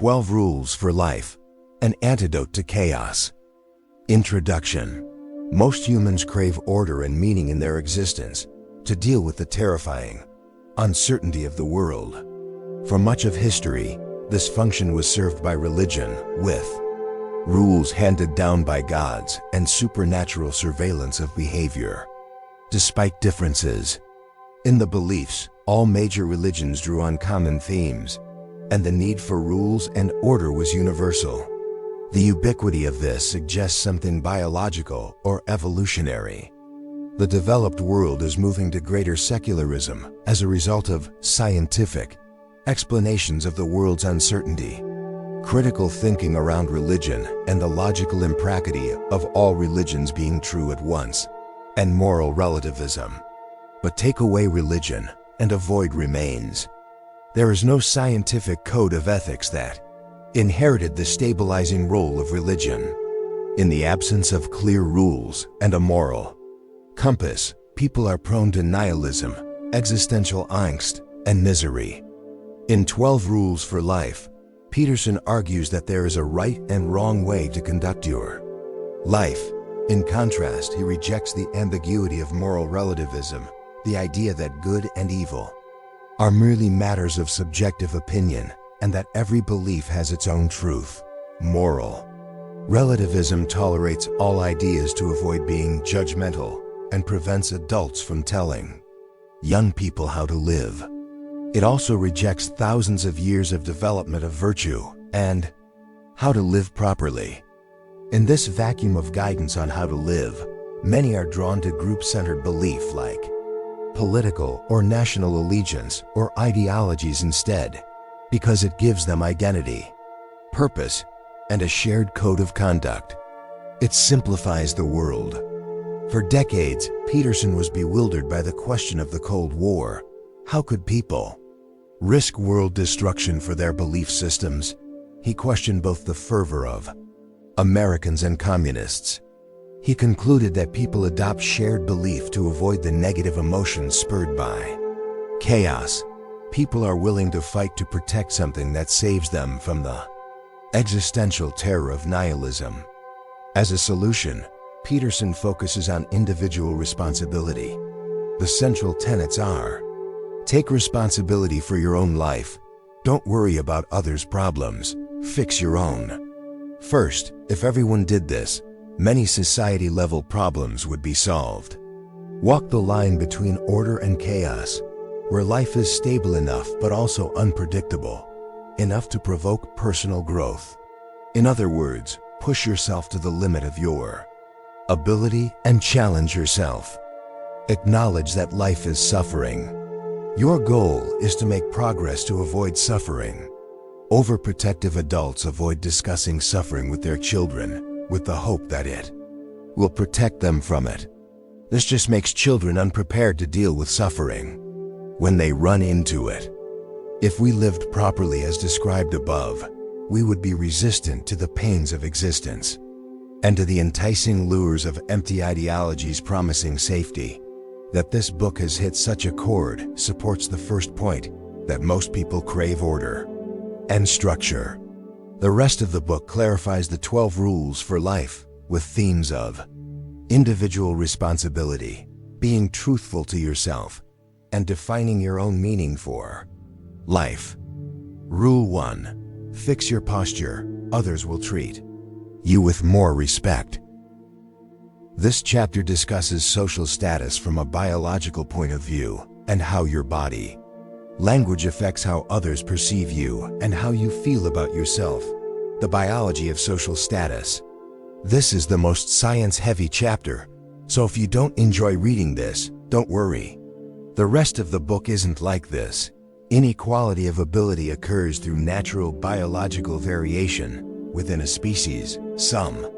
12 Rules for Life, An Antidote to Chaos. Introduction. Most humans crave order and meaning in their existence to deal with the terrifying uncertainty of the world. For much of history, this function was served by religion, with rules handed down by gods and supernatural surveillance of behavior. Despite differences in the beliefs, all major religions drew on common themes, and the need for rules and order was universal. The ubiquity of this suggests something biological or evolutionary. The developed world is moving to greater secularism as a result of scientific explanations of the world's uncertainty, critical thinking around religion and the logical impracticity of all religions being true at once, and moral relativism. But take away religion and a void remains. There is no scientific code of ethics that inherited the stabilizing role of religion. In the absence of clear rules and a moral compass, people are prone to nihilism, existential angst, and misery. In 12 Rules for Life, Peterson argues that there is a right and wrong way to conduct your life. In contrast, he rejects the ambiguity of moral relativism, the idea that good and evil are merely matters of subjective opinion, and that every belief has its own truth. Moral relativism tolerates all ideas to avoid being judgmental and prevents adults from telling young people how to live. It also rejects thousands of years of development of virtue and how to live properly. In this vacuum of guidance on how to live, many are drawn to group-centered belief like political or national allegiance or ideologies instead, because it gives them identity, purpose, and a shared code of conduct. It simplifies the world. For decades, Peterson was bewildered by the question of the Cold War. How could people risk world destruction for their belief systems? He questioned both the fervor of Americans and communists. He concluded that people adopt shared belief to avoid the negative emotions spurred by chaos. People are willing to fight to protect something that saves them from the existential terror of nihilism. As a solution, Peterson focuses on individual responsibility. The central tenets are: take responsibility for your own life. Don't worry about others' problems. Fix your own. First, if everyone did this, many society-level problems would be solved. Walk the line between order and chaos, where life is stable enough but also unpredictable, enough to provoke personal growth. In other words, push yourself to the limit of your ability and challenge yourself. Acknowledge that life is suffering. Your goal is to make progress to avoid suffering. Overprotective adults avoid discussing suffering with their children with the hope that it will protect them from it. This just makes children unprepared to deal with suffering when they run into it. If we lived properly as described above, we would be resistant to the pains of existence and to the enticing lures of empty ideologies promising safety. That this book has hit such a chord supports the first point, that most people crave order and structure. The rest of the book clarifies the 12 rules for life with themes of individual responsibility, being truthful to yourself, and defining your own meaning for life. Rule 1. Fix your posture. Others will treat you with more respect. This chapter discusses social status from a biological point of view and how your body language affects how others perceive you and how you feel about yourself. The biology of social status. This is the most science-heavy chapter, so if you don't enjoy reading this, don't worry. The rest of the book isn't like this. Inequality of ability occurs through natural biological variation within a species. Some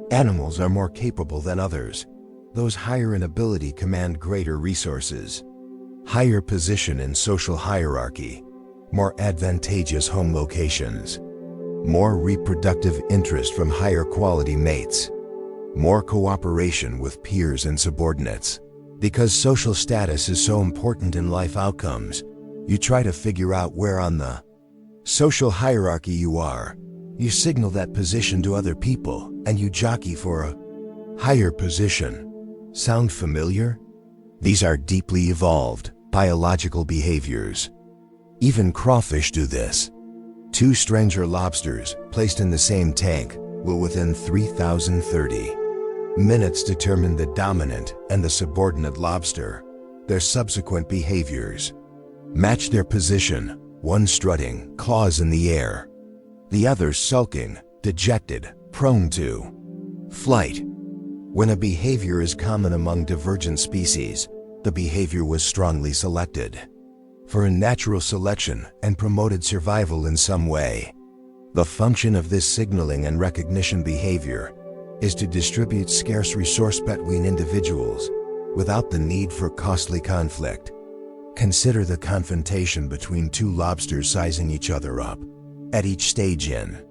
animals are more capable than others. Those higher in ability command greater resources, higher position in social hierarchy, more advantageous home locations, more reproductive interest from higher quality mates, more cooperation with peers and subordinates. Because social status is so important in life outcomes, you try to figure out where on the social hierarchy you are. You signal that position to other people, and you jockey for a higher position. Sound familiar? These are deeply evolved, biological behaviors. Even crawfish do this. Two stranger lobsters, placed in the same tank, will within 3,030 minutes determine the dominant and the subordinate lobster. Their subsequent behaviors match their position, one strutting, claws in the air, the other sulking, dejected, prone to flight. When a behavior is common among divergent species, the behavior was strongly selected for a natural selection and promoted survival in some way. The function of this signaling and recognition behavior is to distribute scarce resource between individuals without the need for costly conflict. Consider the confrontation between two lobsters sizing each other up. At each stage in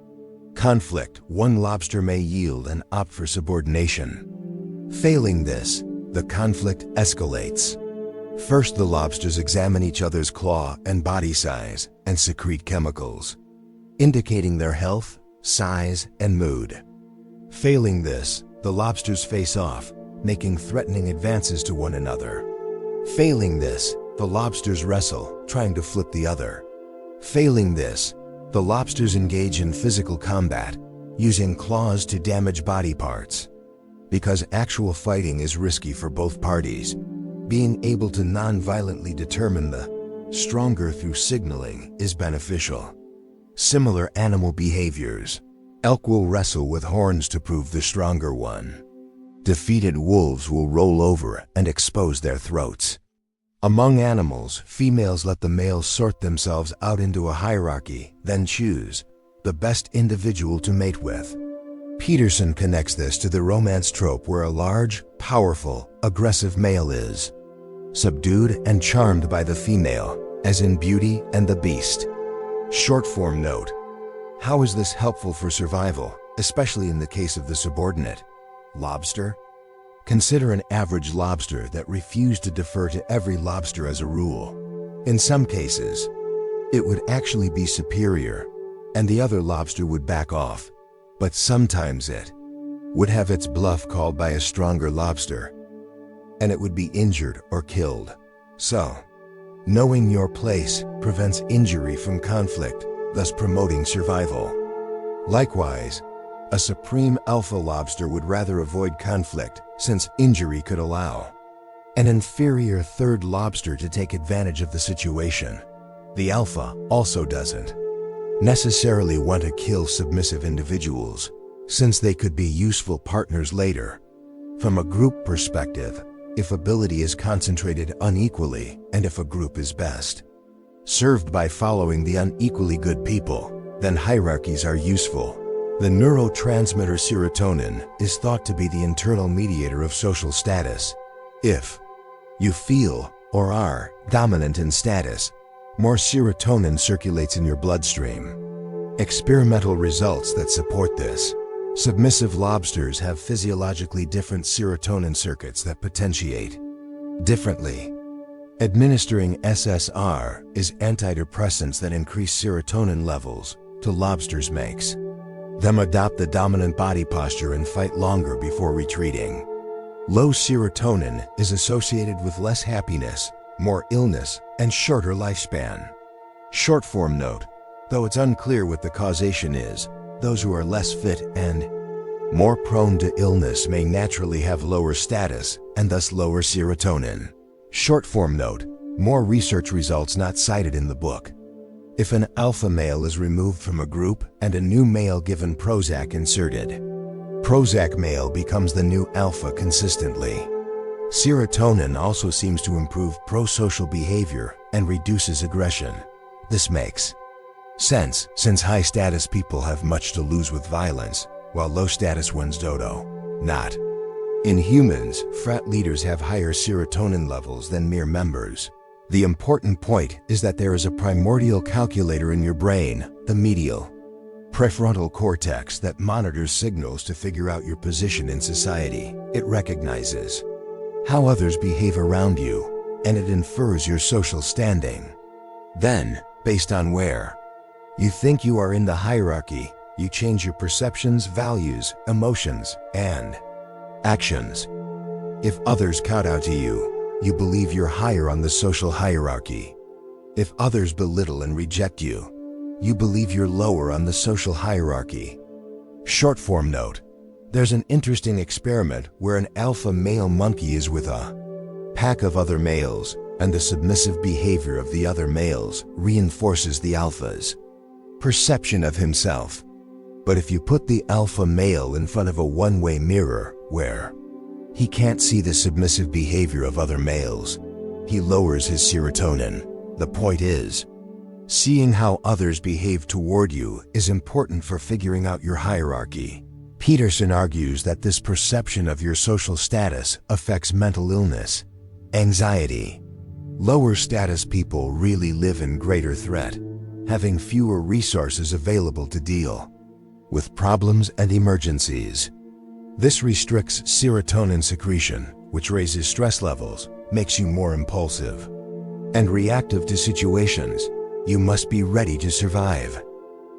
conflict, one lobster may yield and opt for subordination. Failing this, the conflict escalates. First, the lobsters examine each other's claw and body size and secrete chemicals, indicating their health, size, and mood. Failing this, the lobsters face off, making threatening advances to one another. Failing this, the lobsters wrestle, trying to flip the other. Failing this, the lobsters engage in physical combat, using claws to damage body parts. Because actual fighting is risky for both parties, being able to non-violently determine the stronger through signaling is beneficial. Similar animal behaviors. Elk will wrestle with horns to prove the stronger one. Defeated wolves will roll over and expose their throats. Among animals, females let the males sort themselves out into a hierarchy, then choose the best individual to mate with. Peterson connects this to the romance trope where a large, powerful, aggressive male is subdued and charmed by the female, as in Beauty and the Beast. Short form note. How is this helpful for survival, especially in the case of the subordinate lobster? Consider an average lobster that refused to defer to every lobster as a rule. In some cases, it would actually be superior, and the other lobster would back off. But sometimes it would have its bluff called by a stronger lobster, and it would be injured or killed. So, knowing your place prevents injury from conflict, thus promoting survival. Likewise, a supreme alpha lobster would rather avoid conflict since injury could allow an inferior third lobster to take advantage of the situation. The alpha also doesn't necessarily want to kill submissive individuals, since they could be useful partners later. From a group perspective, if ability is concentrated unequally and if a group is best served by following the unequally good people, then hierarchies are useful. The neurotransmitter serotonin is thought to be the internal mediator of social status. If you feel or are dominant in status, more serotonin circulates in your bloodstream. Experimental results that support this. Submissive lobsters have physiologically different serotonin circuits that potentiate differently. Administering SSR is antidepressants that increase serotonin levels to lobsters makes them adopt the dominant body posture and fight longer before retreating. Low serotonin is associated with less happiness, more illness, and shorter lifespan. Short form note, though it's unclear what the causation is, those who are less fit and more prone to illness may naturally have lower status and thus lower serotonin. Short form note, more research results not cited in the book. If an alpha male is removed from a group and a new male given Prozac inserted, Prozac male becomes the new alpha consistently. Serotonin also seems to improve prosocial behavior and reduces aggression. This makes sense, since high-status people have much to lose with violence, while low-status ones don't. Not. In humans, frat leaders have higher serotonin levels than mere members. The important point is that there is a primordial calculator in your brain, the medial prefrontal cortex, that monitors signals to figure out your position in society. It recognizes how others behave around you, and it infers your social standing. Then, based on where You think you are in the hierarchy. You change your perceptions, values, emotions, and actions. If others kowtow to you, you believe you're higher on the social hierarchy. If others belittle and reject you, you believe you're lower on the social hierarchy. Short form note: there's an interesting experiment where an alpha male monkey is with a pack of other males, and the submissive behavior of the other males reinforces the alpha's perception of himself. But if you put the alpha male in front of a one-way mirror where he can't see the submissive behavior of other males, he lowers his serotonin. The point is, seeing how others behave toward you is important for figuring out your hierarchy. Peterson argues that this perception of your social status affects mental illness, anxiety. Lower status people really live in greater threat, having fewer resources available to deal with problems and emergencies. This restricts serotonin secretion, which raises stress levels, makes you more impulsive and reactive to situations. You must be ready to survive.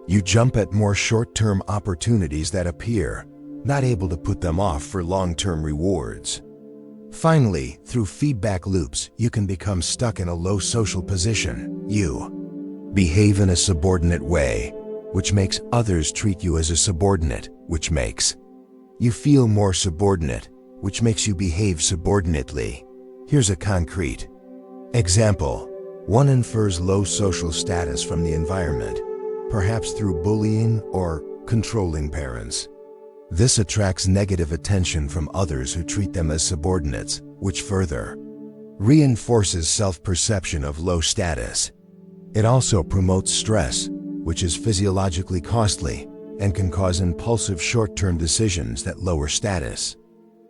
You jump at more short-term opportunities that appear, not able to put them off for long-term rewards. Finally, through feedback loops, you can become stuck in a low social position. You behave in a subordinate way, which makes others treat you as a subordinate, which makes you feel more subordinate, which makes you behave subordinately. Here's a concrete example. One infers low social status from the environment, perhaps through bullying or controlling parents. This attracts negative attention from others who treat them as subordinates, which further reinforces self-perception of low status. It also promotes stress, which is physiologically costly and can cause impulsive short-term decisions that lower status.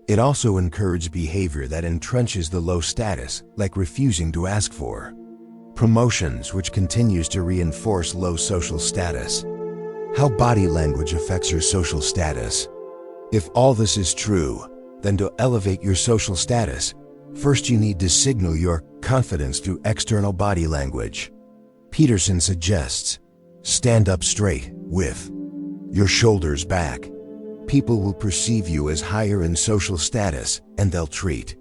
It also encourages behavior that entrenches the low status, like refusing to ask for promotions, which continues to reinforce low social status. How body language affects your social status. If all this is true, then to elevate your social status, first you need to signal your confidence through external body language. Peterson suggests, stand up straight, with your shoulders back. People will perceive you as higher in social status, and they'll treat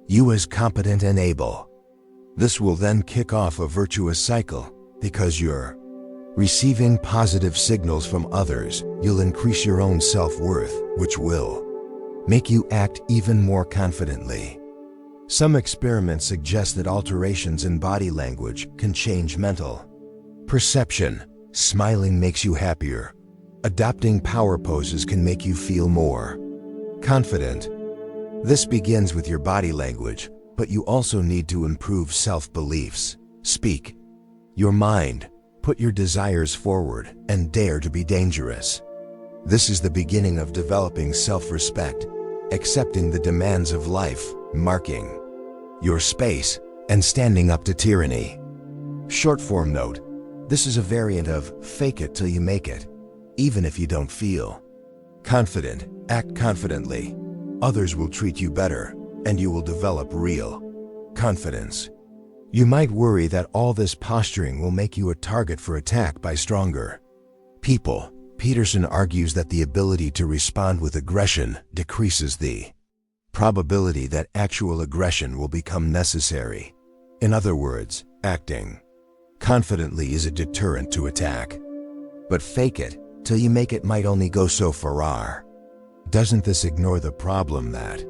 you as competent and able. This will then kick off a virtuous cycle. Because you're receiving positive signals from others, you'll increase your own self-worth, which will make you act even more confidently. Some experiments suggest that alterations in body language can change mental perception. Smiling makes you happier. Adopting power poses can make you feel more confident. This begins with your body language, but you also need to improve self-beliefs. Speak your mind, put your desires forward, and dare to be dangerous. This is the beginning of developing self-respect, accepting the demands of life, marking your space, and standing up to tyranny. Short form note: this is a variant of fake it till you make it. Even if you don't feel confident, act confidently. Others will treat you better, and you will develop real confidence. You might worry that all this posturing will make you a target for attack by stronger people. Peterson argues that the ability to respond with aggression decreases the probability that actual aggression will become necessary. In other words, acting confidently is a deterrent to attack. But fake it till you make it might only go so far. Doesn't this ignore the problem that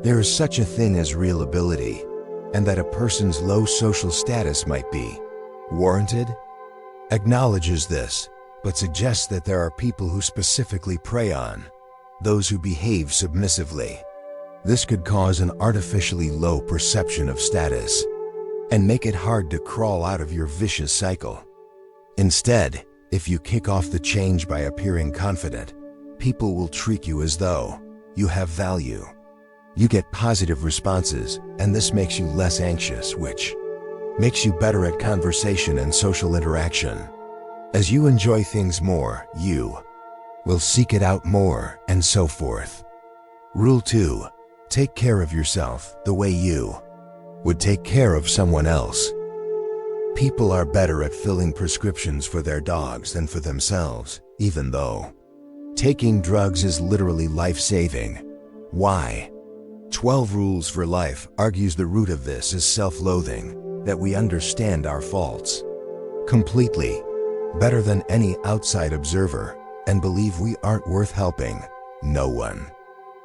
there is such a thing as real ability, and that a person's low social status might be warranted? Acknowledges this, but suggests that there are people who specifically prey on those who behave submissively. This could cause an artificially low perception of status and make it hard to crawl out of your vicious cycle. Instead, if you kick off the change by appearing confident, people will treat you as though you have value. You get positive responses, and this makes you less anxious, which makes you better at conversation and social interaction. As you enjoy things more, you will seek it out more, and so forth. Rule 2. Take care of yourself the way you would take care of someone else. People are better at filling prescriptions for their dogs than for themselves, even though taking drugs is literally life-saving. Why? 12 Rules for Life argues the root of this is self-loathing, that we understand our faults completely, better than any outside observer, and believe we aren't worth helping. No one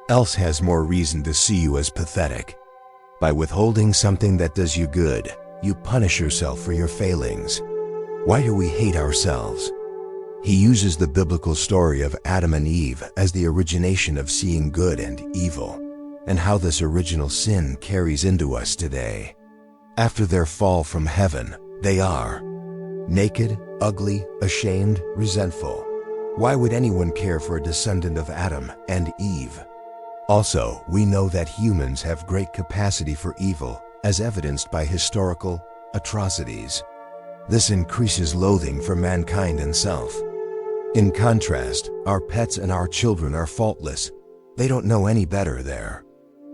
else has more reason to see you as pathetic. By withholding something that does you good, you punish yourself for your failings. Why do we hate ourselves? He uses the biblical story of Adam and Eve as the origination of seeing good and evil, and how this original sin carries into us today. After their fall from heaven, they are naked, ugly, ashamed, resentful. Why would anyone care for a descendant of Adam and Eve? Also, we know that humans have great capacity for evil, as evidenced by historical atrocities. This increases loathing for mankind and self. In contrast, our pets and our children are faultless. They don't know any better. They're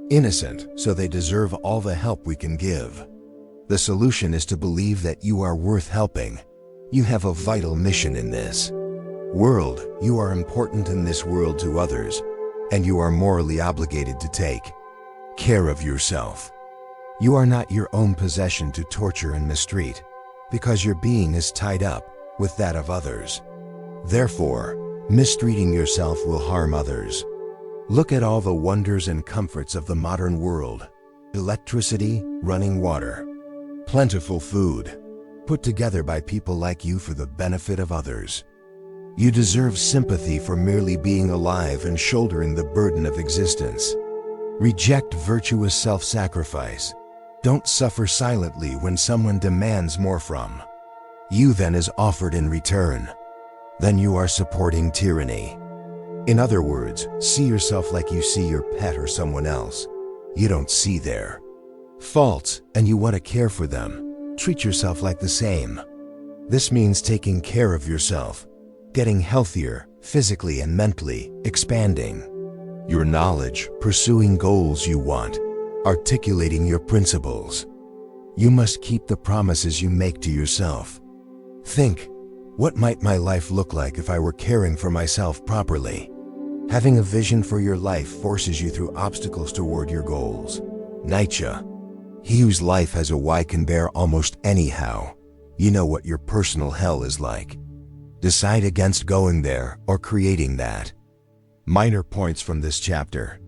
innocent, so they deserve all the help we can give. The solution is to believe that you are worth helping. You have a vital mission in this world. You are important in this world to others, and you are morally obligated to take care of yourself. You are not your own possession to torture and mistreat, because your being is tied up with that of others. Therefore, mistreating yourself will harm others. Look at all the wonders and comforts of the modern world: electricity, running water, plentiful food, put together by people like you for the benefit of others. You deserve sympathy for merely being alive and shouldering the burden of existence. Reject virtuous self-sacrifice. Don't suffer silently when someone demands more from you than is offered in return. Then you are supporting tyranny. In other words, see yourself like you see your pet or someone else. You don't see their faults, and you want to care for them. Treat yourself like the same. This means taking care of yourself, getting healthier, physically and mentally, expanding your knowledge, pursuing goals you want, articulating your principles. You must keep the promises you make to yourself. Think, what might my life look like if I were caring for myself properly? Having a vision for your life forces you through obstacles toward your goals. Nietzsche. He whose life has a why can bear almost anyhow. You know what your personal hell is like. Decide against going there or creating that. Minor points from this chapter.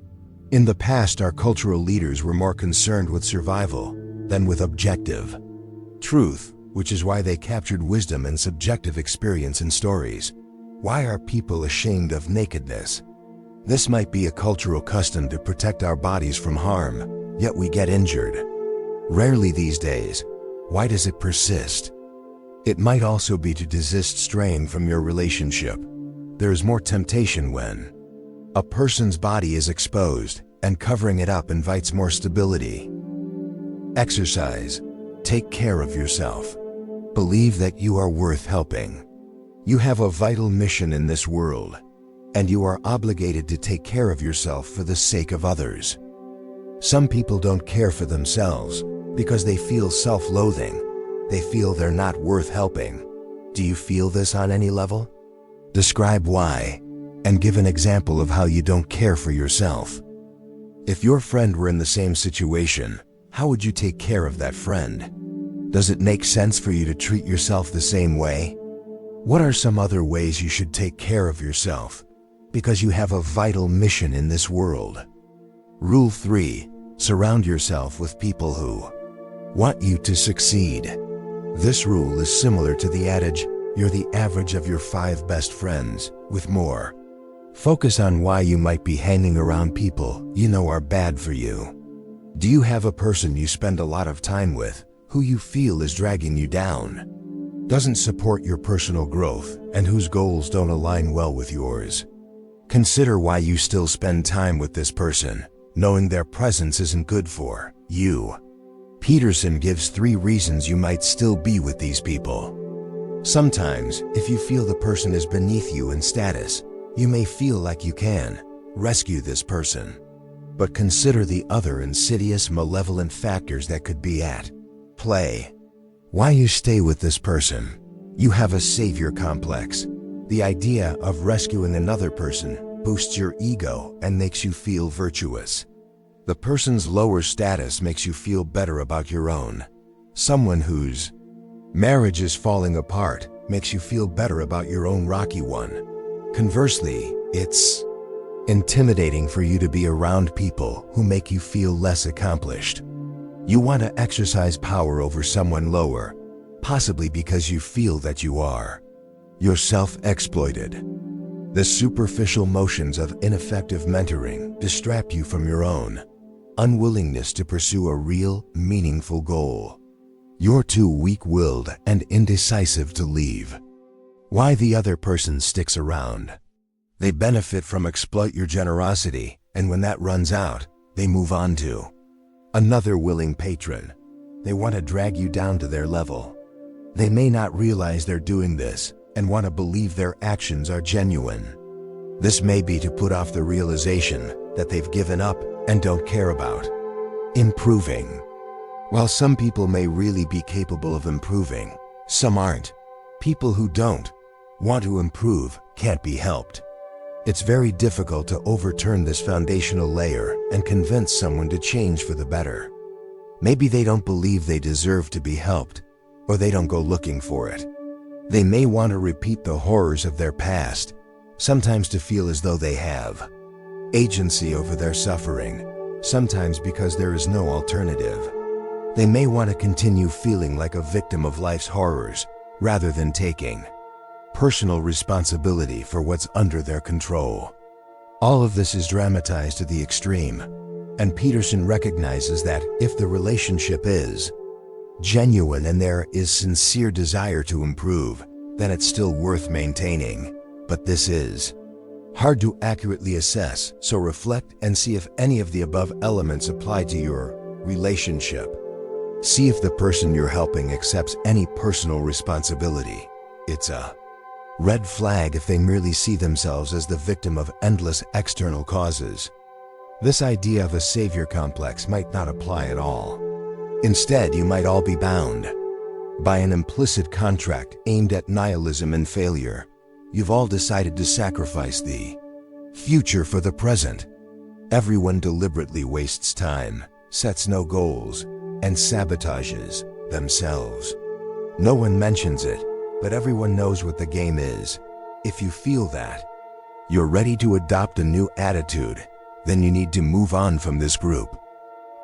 In the past, our cultural leaders were more concerned with survival than with objective truth, which is why they captured wisdom and subjective experience in stories. Why are people ashamed of nakedness? This might be a cultural custom to protect our bodies from harm, yet we get injured rarely these days. Why does it persist? It might also be to desist straying from your relationship. There is more temptation when a person's body is exposed, and covering it up invites more stability. Exercise. Take care of yourself. Believe that you are worth helping. You have a vital mission in this world, and you are obligated to take care of yourself for the sake of others. Some people don't care for themselves because they feel self-loathing. They feel they're not worth helping. Do you feel this on any level? Describe why, and give an example of how you don't care for yourself. If your friend were in the same situation, how would you take care of that friend? Does it make sense for you to treat yourself the same way? What are some other ways you should take care of yourself? Because you have a vital mission in this world. Rule 3. Surround yourself with people who want you to succeed. This rule is similar to the adage, you're the average of your 5 best friends, with more. Focus on why you might be hanging around people you know are bad for you. Do you have a person you spend a lot of time with who you feel is dragging you down, doesn't support your personal growth, and whose goals don't align well with yours? Consider why you still spend time with this person, knowing their presence isn't good for you. Peterson gives 3 reasons you might still be with these people. Sometimes, if you feel the person is beneath you in status, you may feel like you can rescue this person. But consider the other insidious, malevolent factors that could be at play. Why you stay with this person? You have a savior complex. The idea of rescuing another person boosts your ego and makes you feel virtuous. The person's lower status makes you feel better about your own. Someone whose marriage is falling apart makes you feel better about your own rocky one. Conversely, it's intimidating for you to be around people who make you feel less accomplished. You want to exercise power over someone lower, possibly because you feel that you are. You're self-exploited. The superficial motions of ineffective mentoring distract you from your own unwillingness to pursue a real, meaningful goal. You're too weak-willed and indecisive to leave. Why the other person sticks around? They benefit from exploit your generosity, and when that runs out, they move on to another willing patron. They want to drag you down to their level. They may not realize they're doing this and want to believe their actions are genuine. This may be to put off the realization that they've given up and don't care about improving. While some people may really be capable of improving, some aren't. People who don't want to improve can't be helped. It's very difficult to overturn this foundational layer and convince someone to change for the better. Maybe they don't believe they deserve to be helped, or they don't go looking for it. They may want to repeat the horrors of their past, sometimes to feel as though they have agency over their suffering, sometimes because there is no alternative. They may want to continue feeling like a victim of life's horrors, rather than taking personal responsibility for what's under their control. All of this is dramatized to the extreme, and Peterson recognizes that if the relationship is genuine and there is sincere desire to improve, then it's still worth maintaining. But this is hard to accurately assess, so reflect and see if any of the above elements apply to your relationship. See if the person you're helping accepts any personal responsibility. It's a red flag if they merely see themselves as the victim of endless external causes. This idea of a savior complex might not apply at all. Instead, you might all be bound by an implicit contract aimed at nihilism and failure. You've all decided to sacrifice the future for the present. Everyone deliberately wastes time, sets no goals, and sabotages themselves. No one mentions it, but everyone knows what the game is. If you feel that you're ready to adopt a new attitude, then you need to move on from this group.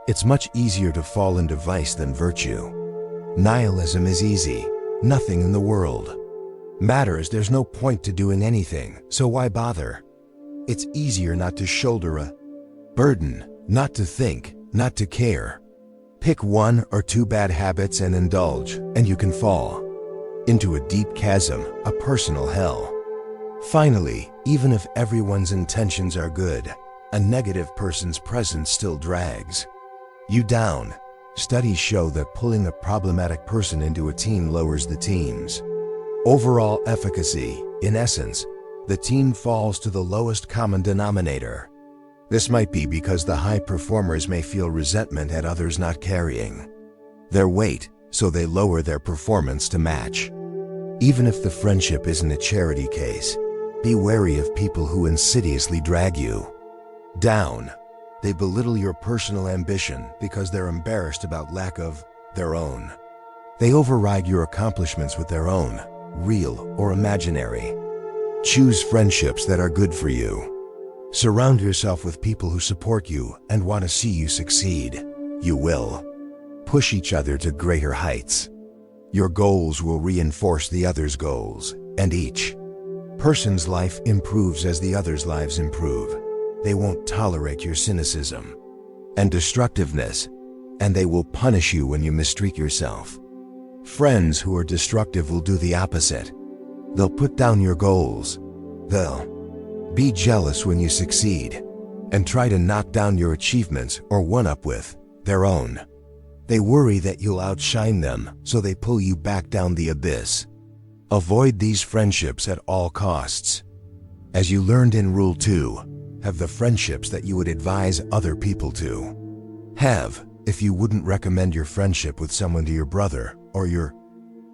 It's much easier to fall into vice than virtue. Nihilism is easy. Nothing in the world matters. There's no point to doing anything, so why bother? It's easier not to shoulder a burden, not to think, not to care. Pick one or two bad habits and indulge, and you can fall into a deep chasm, a personal hell. Finally, even if everyone's intentions are good, a negative person's presence still drags you down. Studies show that pulling a problematic person into a team lowers the team's overall efficacy. In essence, the team falls to the lowest common denominator. This might be because the high performers may feel resentment at others not carrying their weight, so they lower their performance to match. Even if the friendship isn't a charity case, be wary of people who insidiously drag you down. They belittle your personal ambition because they're embarrassed about lack of their own. They override your accomplishments with their own, real or imaginary. Choose friendships that are good for you. Surround yourself with people who support you and want to see you succeed. You will push each other to greater heights. Your goals will reinforce the other's goals, and each person's life improves as the other's lives improve. They won't tolerate your cynicism and destructiveness, and they will punish you when you mistreat yourself. Friends who are destructive will do the opposite. They'll put down your goals. They'll be jealous when you succeed and try to knock down your achievements or one-up with their own. They worry that you'll outshine them, so they pull you back down the abyss. Avoid these friendships at all costs. As you learned in Rule 2, have the friendships that you would advise other people to have. If you wouldn't recommend your friendship with someone to your brother or your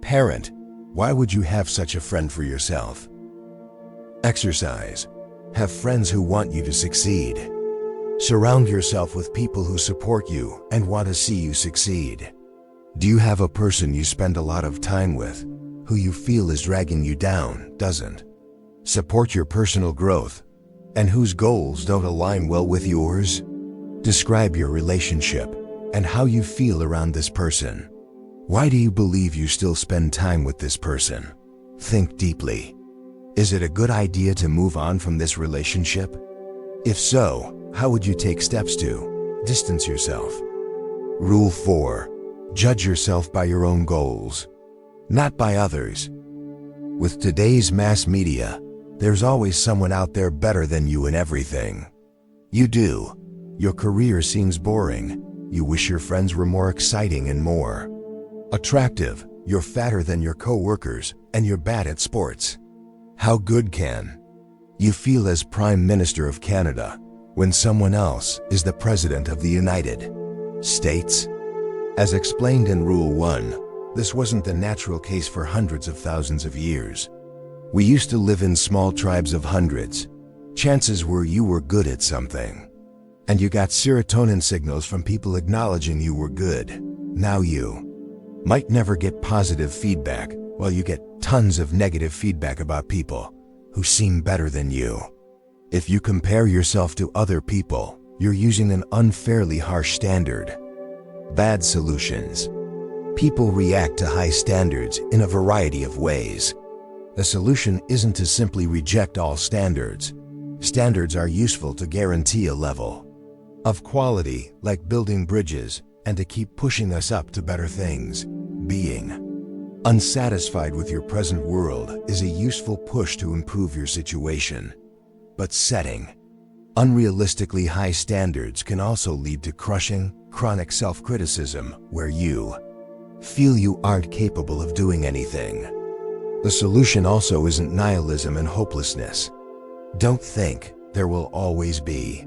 Parent, why would you have such a friend for yourself? Exercise. Have friends who want you to succeed. Surround yourself with people who support you and want to see you succeed. Do you have a person you spend a lot of time with, who you feel is dragging you down, doesn't support your personal growth, and whose goals don't align well with yours? Describe your relationship and how you feel around this person. Why do you believe you still spend time with this person? Think deeply. Is it a good idea to move on from this relationship? If so, how would you take steps to distance yourself? Rule 4. Judge yourself by your own goals, not by others. With today's mass media, there's always someone out there better than you in everything you do. Your career seems boring. You wish your friends were more exciting and more attractive. You're fatter than your co-workers, and you're bad at sports. How good can you feel as Prime Minister of Canada when someone else is the President of the United States? As explained in Rule 1, this wasn't the natural case for hundreds of thousands of years. We used to live in small tribes of hundreds. Chances were you were good at something, and you got serotonin signals from people acknowledging you were good. Now you might never get positive feedback, while you get tons of negative feedback about people who seem better than you. If you compare yourself to other people, you're using an unfairly harsh standard. Bad solutions. People react to high standards in a variety of ways. The solution isn't to simply reject all standards. Standards are useful to guarantee a level of quality, like building bridges, and to keep pushing us up to better things. Being unsatisfied with your present world is a useful push to improve your situation. But setting unrealistically high standards can also lead to crushing, chronic self-criticism, where you feel you aren't capable of doing anything. The solution also isn't nihilism and hopelessness. Don't think there will always be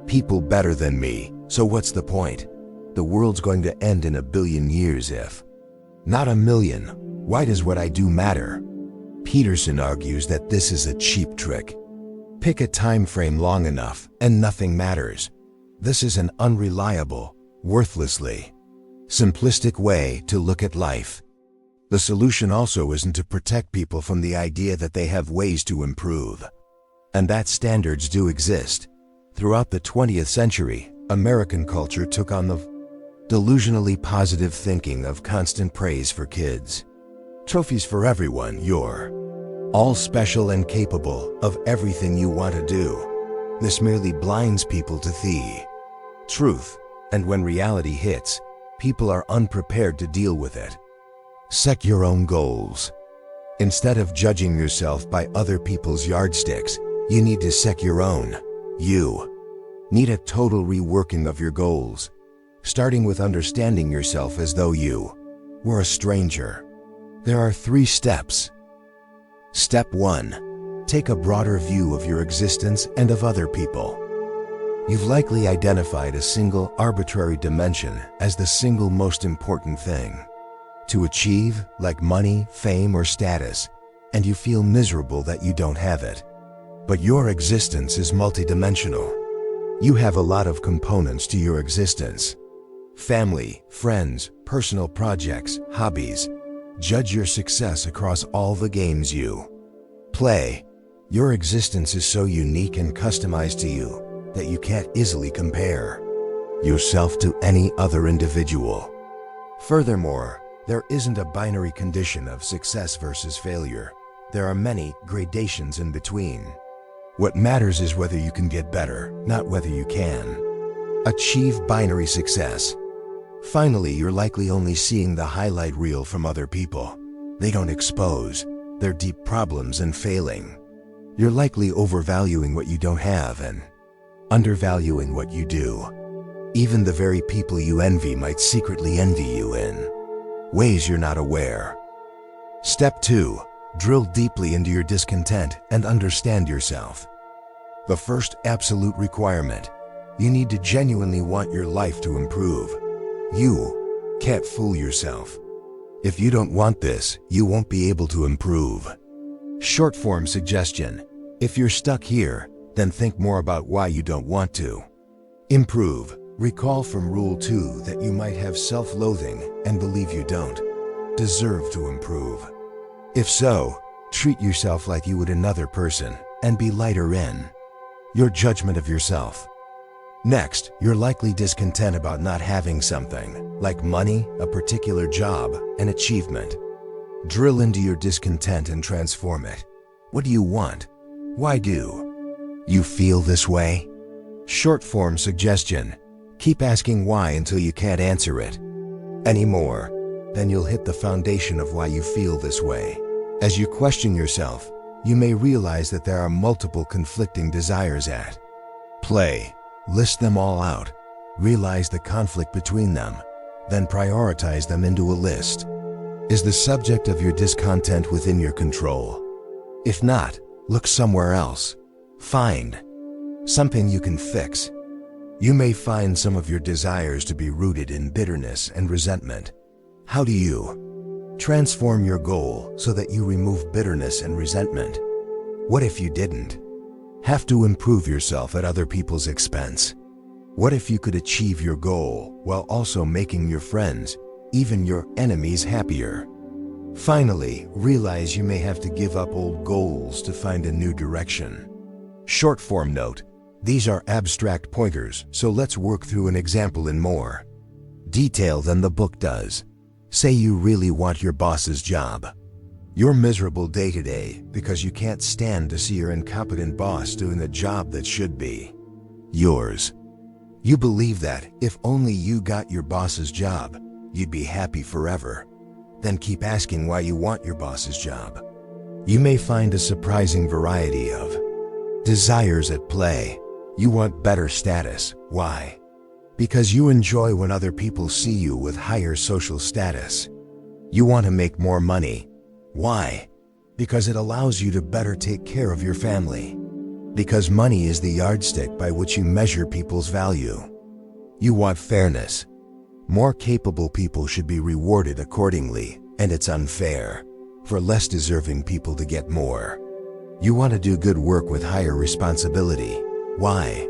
people better than me, so what's the point? The world's going to end in 1 billion years if not 1 million. Why does what I do matter? Peterson argues that this is a cheap trick. Pick a time frame long enough and nothing matters. This is an unreliable, worthlessly simplistic way to look at life. The solution also isn't to protect people from the idea that they have ways to improve, and that standards do exist. Throughout the 20th century, American culture took on the delusionally positive thinking of constant praise for kids. Trophies for everyone. You're all special and capable of everything you want to do. This merely blinds people to the truth, and when reality hits, people are unprepared to deal with it. Set your own goals. Instead of judging yourself by other people's yardsticks, you need to set your own. You need a total reworking of your goals, starting with understanding yourself as though you were a stranger. There are 3 steps. Step 1. Take a broader view of your existence and of other people. You've likely identified a single arbitrary dimension as the single most important thing to achieve, like money, fame, or status, and you feel miserable that you don't have it. But your existence is multidimensional. You have a lot of components to your existence: family, friends, personal projects, hobbies. Judge your success across all the games you play. Your existence is so unique and customized to you that you can't easily compare yourself to any other individual. Furthermore, there isn't a binary condition of success versus failure. There are many gradations in between. What matters is whether you can get better, not whether you can achieve binary success. Finally, you're likely only seeing the highlight reel from other people. They don't expose their deep problems and failing. You're likely overvaluing what you don't have and undervaluing what you do. Even the very people you envy might secretly envy you in ways you're not aware. Step 2. Drill deeply into your discontent and understand yourself. The first absolute requirement: you need to genuinely want your life to improve. You can't fool yourself. If you don't want this, you won't be able to improve. Short form suggestion. If you're stuck here, then think more about why you don't want to improve. Recall from Rule 2 that you might have self-loathing and believe you don't deserve to improve. If so, treat yourself like you would another person and be lighter in your judgment of yourself. Next, you're likely discontent about not having something, like money, a particular job, an achievement. Drill into your discontent and transform it. What do you want? Why do you feel this way? Short form suggestion. Keep asking why until you can't answer it anymore. Then you'll hit the foundation of why you feel this way. As you question yourself, you may realize that there are multiple conflicting desires at play. List them all out. Realize the conflict between them. Then prioritize them into a list. Is the subject of your discontent within your control? If not, look somewhere else. Find something you can fix. You may find some of your desires to be rooted in bitterness and resentment. How do you transform your goal so that you remove bitterness and resentment? What if you didn't have to improve yourself at other people's expense? What if you could achieve your goal while also making your friends, even your enemies, happier? Finally, realize you may have to give up old goals to find a new direction. Short form note. These are abstract pointers, so let's work through an example in more detail than the book does. Say you really want your boss's job. You're miserable day to day because you can't stand to see your incompetent boss doing the job that should be yours. You believe that if only you got your boss's job, you'd be happy forever. Then keep asking why you want your boss's job. You may find a surprising variety of desires at play. You want better status. Why? Because you enjoy when other people see you with higher social status. You want to make more money. Why? Because it allows you to better take care of your family. Because money is the yardstick by which you measure people's value. You want fairness. More capable people should be rewarded accordingly, and it's unfair for less deserving people to get more. You want to do good work with higher responsibility. Why?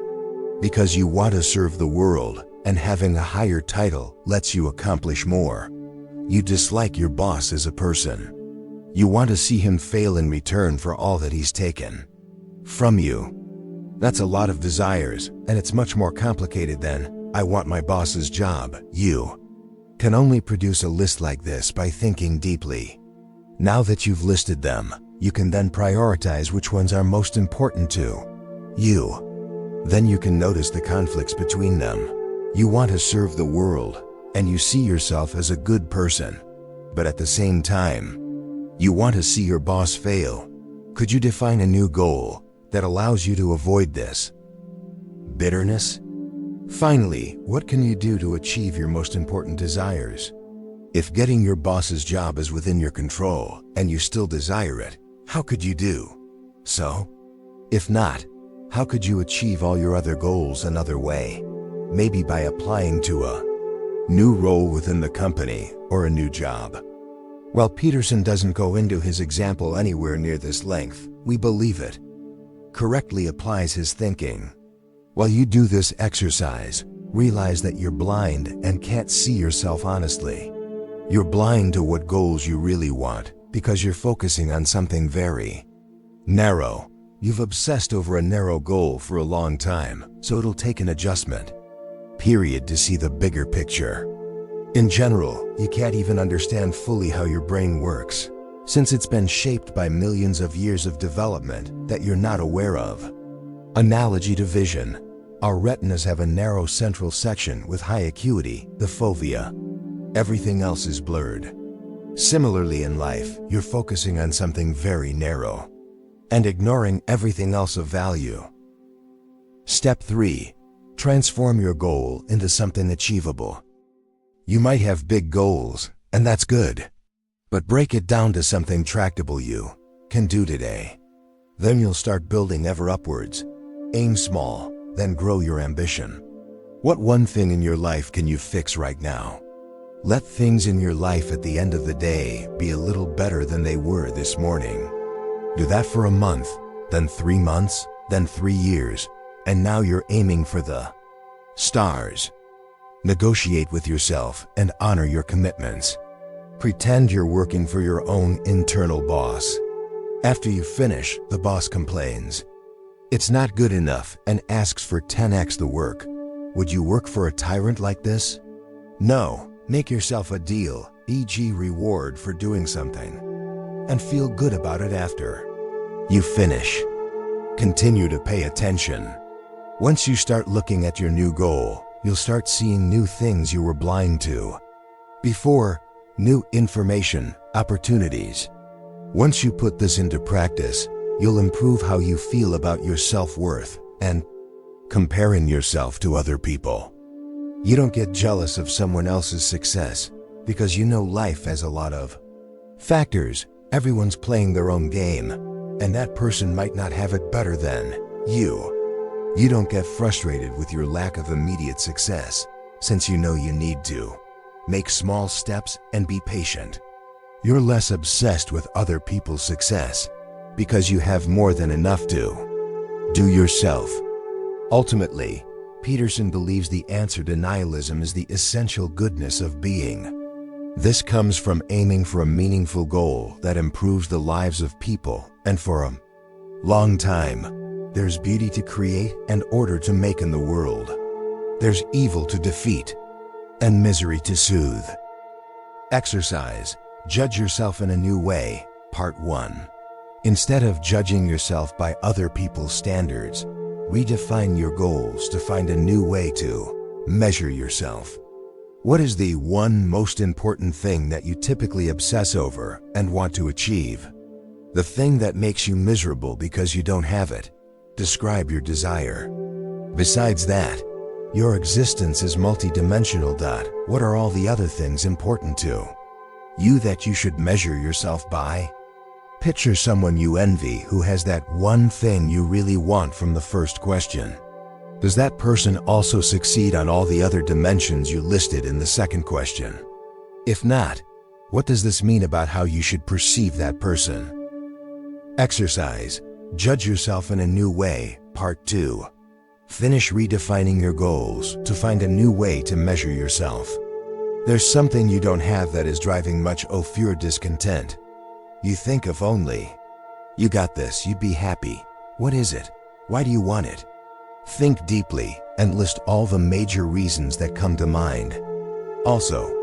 Because you want to serve the world, and having a higher title lets you accomplish more. You dislike your boss as a person. You want to see him fail in return for all that he's taken from you. That's a lot of desires, and it's much more complicated than, I want my boss's job. You can only produce a list like this by thinking deeply. Now that you've listed them, you can then prioritize which ones are most important to you. Then you can notice the conflicts between them. You want to serve the world, and you see yourself as a good person. But at the same time, you want to see your boss fail. Could you define a new goal that allows you to avoid this bitterness? Finally, what can you do to achieve your most important desires? If getting your boss's job is within your control, and you still desire it, how could you do so? If not, how could you achieve all your other goals another way? Maybe by applying to a new role within the company or a new job. While Peterson doesn't go into his example anywhere near this length, we believe it correctly applies his thinking. While you do this exercise, realize that you're blind and can't see yourself honestly. You're blind to what goals you really want because you're focusing on something very narrow. You've obsessed over a narrow goal for a long time, so it'll take an adjustment period to see the bigger picture. In general, you can't even understand fully how your brain works, since it's been shaped by millions of years of development that you're not aware of. Analogy to vision. Our retinas have a narrow central section with high acuity, the fovea. Everything else is blurred. Similarly in life, you're focusing on something very narrow and ignoring everything else of value. Step 3. Transform your goal into something achievable. You might have big goals, and that's good. But break it down to something tractable you can do today. Then you'll start building ever upwards. Aim small, then grow your ambition. What one thing in your life can you fix right now? Let things in your life at the end of the day be a little better than they were this morning. Do that for a month, then 3 months, then 3 years, and now you're aiming for the stars. Negotiate with yourself and honor your commitments. Pretend you're working for your own internal boss. After you finish, the boss complains. It's not good enough and asks for 10x the work. Would you work for a tyrant like this? No, make yourself a deal, e.g. reward for doing something, and feel good about it after you finish. Continue to pay attention. Once you start looking at your new goal, you'll start seeing new things you were blind to before, new information, opportunities. Once you put this into practice, you'll improve how you feel about your self-worth and comparing yourself to other people. You don't get jealous of someone else's success because you know life has a lot of factors. Everyone's playing their own game, and that person might not have it better than you. You don't get frustrated with your lack of immediate success since you know you need to make small steps and be patient. You're less obsessed with other people's success because you have more than enough to do yourself. Ultimately, Peterson believes the answer to nihilism is the essential goodness of being. This comes from aiming for a meaningful goal that improves the lives of people, and for a long time, there's beauty to create and order to make in the world. There's evil to defeat and misery to soothe. Exercise. Judge yourself in a new way. Part 1. Instead of judging yourself by other people's standards, redefine your goals to find a new way to measure yourself. What is the one most important thing that you typically obsess over and want to achieve? The thing that makes you miserable because you don't have it. Describe your desire. Besides that, your existence is multidimensional. What are all the other things important to you that you should measure yourself by? Picture someone you envy who has that one thing you really want from the first question. Does that person also succeed on all the other dimensions you listed in the second question? If not, what does this mean about how you should perceive that person? Exercise. Judge yourself in a new way. Part 2. Finish redefining your goals to find a new way to measure yourself. There's something you don't have that is driving much of your discontent. You think if only you got this, you'd be happy. What is it? Why do you want it? Think deeply and list all the major reasons that come to mind. Also,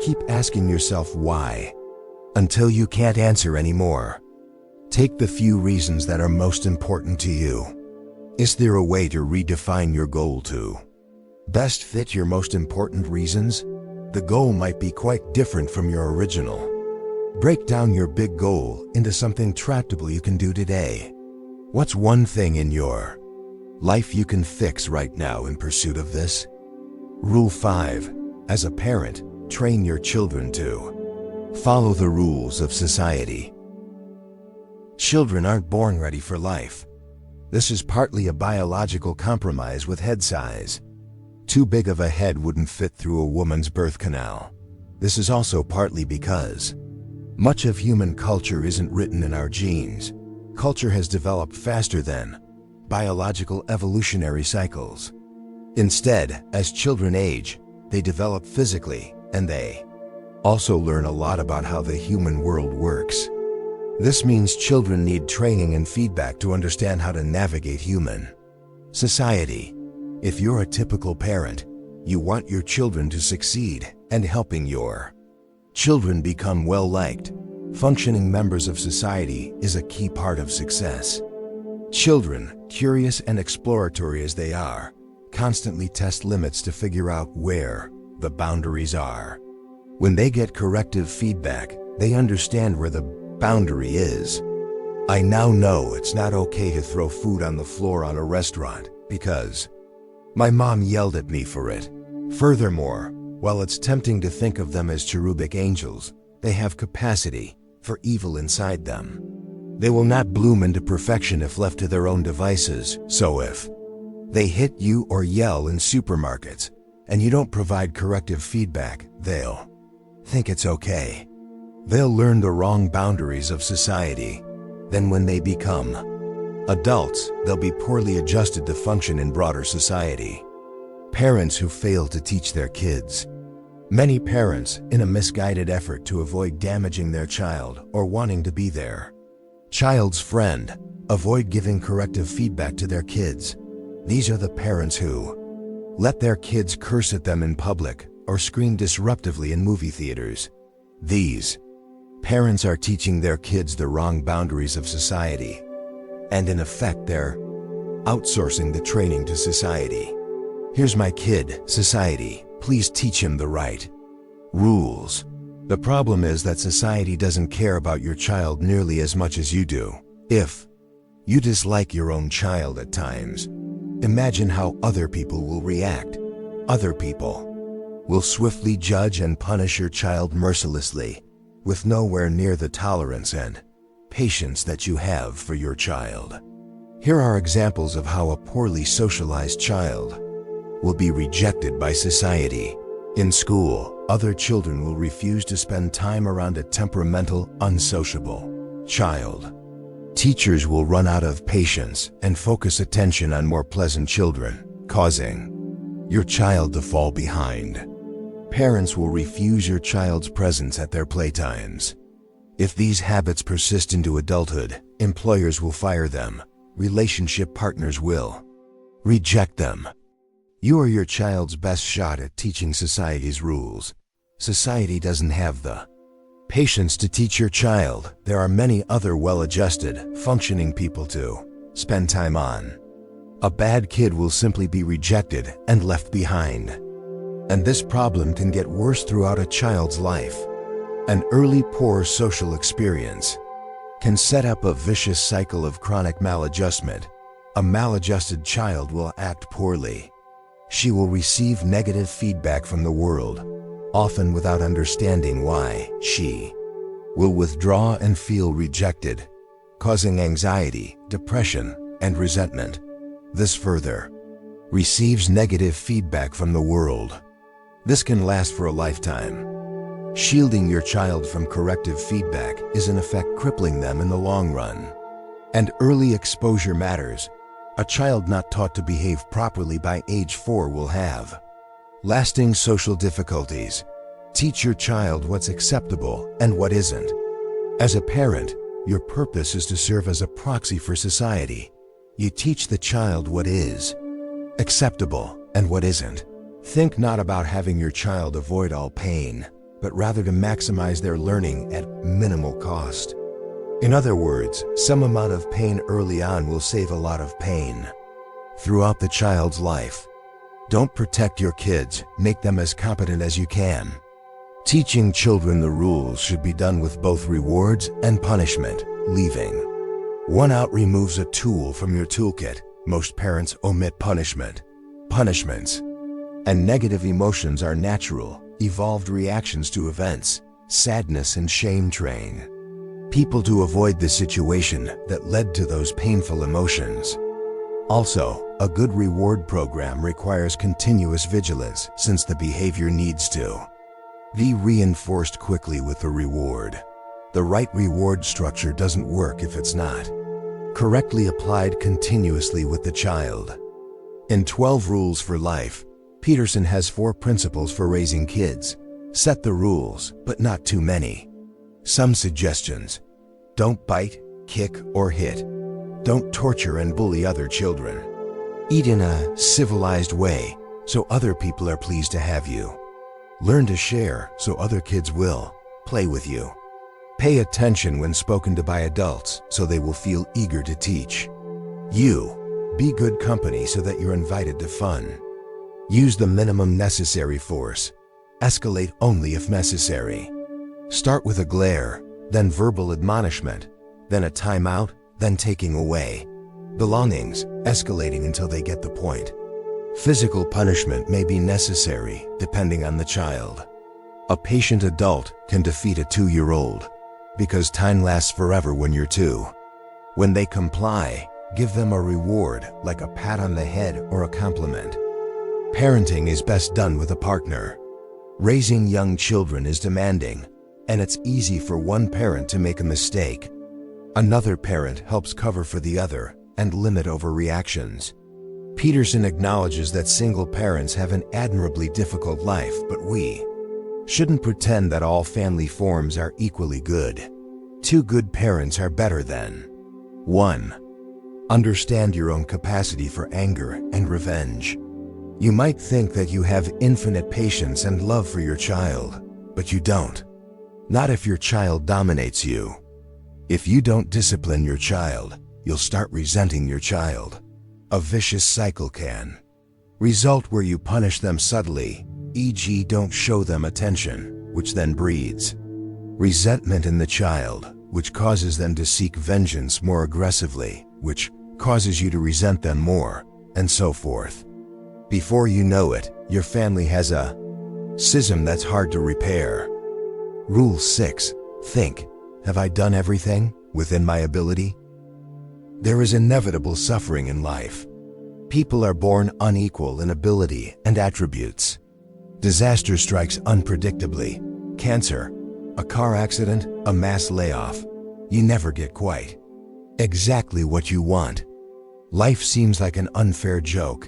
keep asking yourself why until you can't answer anymore. Take the few reasons that are most important to you. Is there a way to redefine your goal to best fit your most important reasons? The goal might be quite different from your original. Break down your big goal into something tractable you can do today. What's one thing in your life you can fix right now in pursuit of this? Rule 5. As a parent, train your children to follow the rules of society. Children aren't born ready for life. This is partly a biological compromise with head size. Too big of a head wouldn't fit through a woman's birth canal. This is also partly because much of human culture isn't written in our genes. Culture has developed faster than biological evolutionary cycles. Instead, as children age, they develop physically, and they also learn a lot about how the human world works. This means children need training and feedback to understand how to navigate human society. If you're a typical parent, you want your children to succeed, and helping your children become well-liked, functioning members of society is a key part of success. Children, curious and exploratory as they are, constantly test limits to figure out where the boundaries are. When they get corrective feedback, they understand where the boundary is. I now know it's not okay to throw food on the floor on a restaurant because my mom yelled at me for it. Furthermore, while it's tempting to think of them as cherubic angels, they have capacity for evil inside them. They will not bloom into perfection if left to their own devices, so if they hit you or yell in supermarkets and you don't provide corrective feedback, they'll think it's okay. They'll learn the wrong boundaries of society. Then when they become adults, they'll be poorly adjusted to function in broader society. Parents who fail to teach their kids. Many parents, in a misguided effort to avoid damaging their child or wanting to be their child's friend, avoid giving corrective feedback to their kids. These are the parents who let their kids curse at them in public or scream disruptively in movie theaters. These parents are teaching their kids the wrong boundaries of society, and in effect they're outsourcing the training to society. Here's my kid, society, please teach him the right rules. The problem is that society doesn't care about your child nearly as much as you do. If you dislike your own child at times, imagine how other people will react. Other people will swiftly judge and punish your child mercilessly, with nowhere near the tolerance and patience that you have for your child. Here are examples of how a poorly socialized child will be rejected by society. In school, other children will refuse to spend time around a temperamental, unsociable child. Teachers will run out of patience and focus attention on more pleasant children, causing your child to fall behind. Parents will refuse your child's presence at their playtimes. If these habits persist into adulthood, employers will fire them. Relationship partners will reject them. You are your child's best shot at teaching society's rules. Society doesn't have the patience to teach your child. There are many other well-adjusted, functioning people to spend time on. A bad kid will simply be rejected and left behind. And this problem can get worse throughout a child's life. An early poor social experience can set up a vicious cycle of chronic maladjustment. A maladjusted child will act poorly. She will receive negative feedback from the world, often without understanding why. She will withdraw and feel rejected, causing anxiety, depression, and resentment. This further receives negative feedback from the world. This can last for a lifetime. Shielding your child from corrective feedback is in effect crippling them in the long run. And early exposure matters. A child not taught to behave properly by age 4 will have lasting social difficulties. Teach your child what's acceptable and what isn't. As a parent, your purpose is to serve as a proxy for society. You teach the child what is acceptable and what isn't. Think not about having your child avoid all pain, but rather to maximize their learning at minimal cost. In other words, some amount of pain early on will save a lot of pain throughout the child's life. Don't protect your kids, make them as competent as you can. Teaching children the rules should be done with both rewards and punishment. Leaving one out removes a tool from your toolkit. Most parents omit punishments, and negative emotions are natural, evolved reactions to events. Sadness and shame train people to avoid the situation that led to those painful emotions. Also, a good reward program requires continuous vigilance, since the behavior needs to be reinforced quickly with the reward. The right reward structure doesn't work if it's not correctly applied continuously with the child. In 12 Rules for Life, Peterson has 4 principles for raising kids. Set the rules, but not too many. Some suggestions: don't bite, kick, or hit. Don't torture and bully other children. Eat in a civilized way, so other people are pleased to have you. Learn to share, so other kids will play with you. Pay attention when spoken to by adults, so they will feel eager to teach you. Be good company so that you're invited to fun. Use the minimum necessary force. Escalate only if necessary. Start with a glare, then verbal admonishment, then a timeout, then taking away belongings, escalating until they get the point. Physical punishment may be necessary, depending on the child. A patient adult can defeat a 2-year-old, because time lasts forever when you're 2. When they comply, give them a reward, like a pat on the head or a compliment. Parenting is best done with a partner. Raising young children is demanding, and it's easy for one parent to make a mistake. Another parent helps cover for the other and limit overreactions. Peterson acknowledges that single parents have an admirably difficult life, but we shouldn't pretend that all family forms are equally good. 2 good parents are better than 1. Understand your own capacity for anger and revenge. You might think that you have infinite patience and love for your child, but you don't. Not if your child dominates you. If you don't discipline your child, you'll start resenting your child. A vicious cycle can result where you punish them subtly, e.g., don't show them attention, which then breeds resentment in the child, which causes them to seek vengeance more aggressively, which causes you to resent them more, and so forth. Before you know it, your family has a schism that's hard to repair. Rule 6. Think. Have I done everything within my ability? There is inevitable suffering in life. People are born unequal in ability and attributes. Disaster strikes unpredictably. Cancer, a car accident, a mass layoff. You never get quite exactly what you want. Life seems like an unfair joke.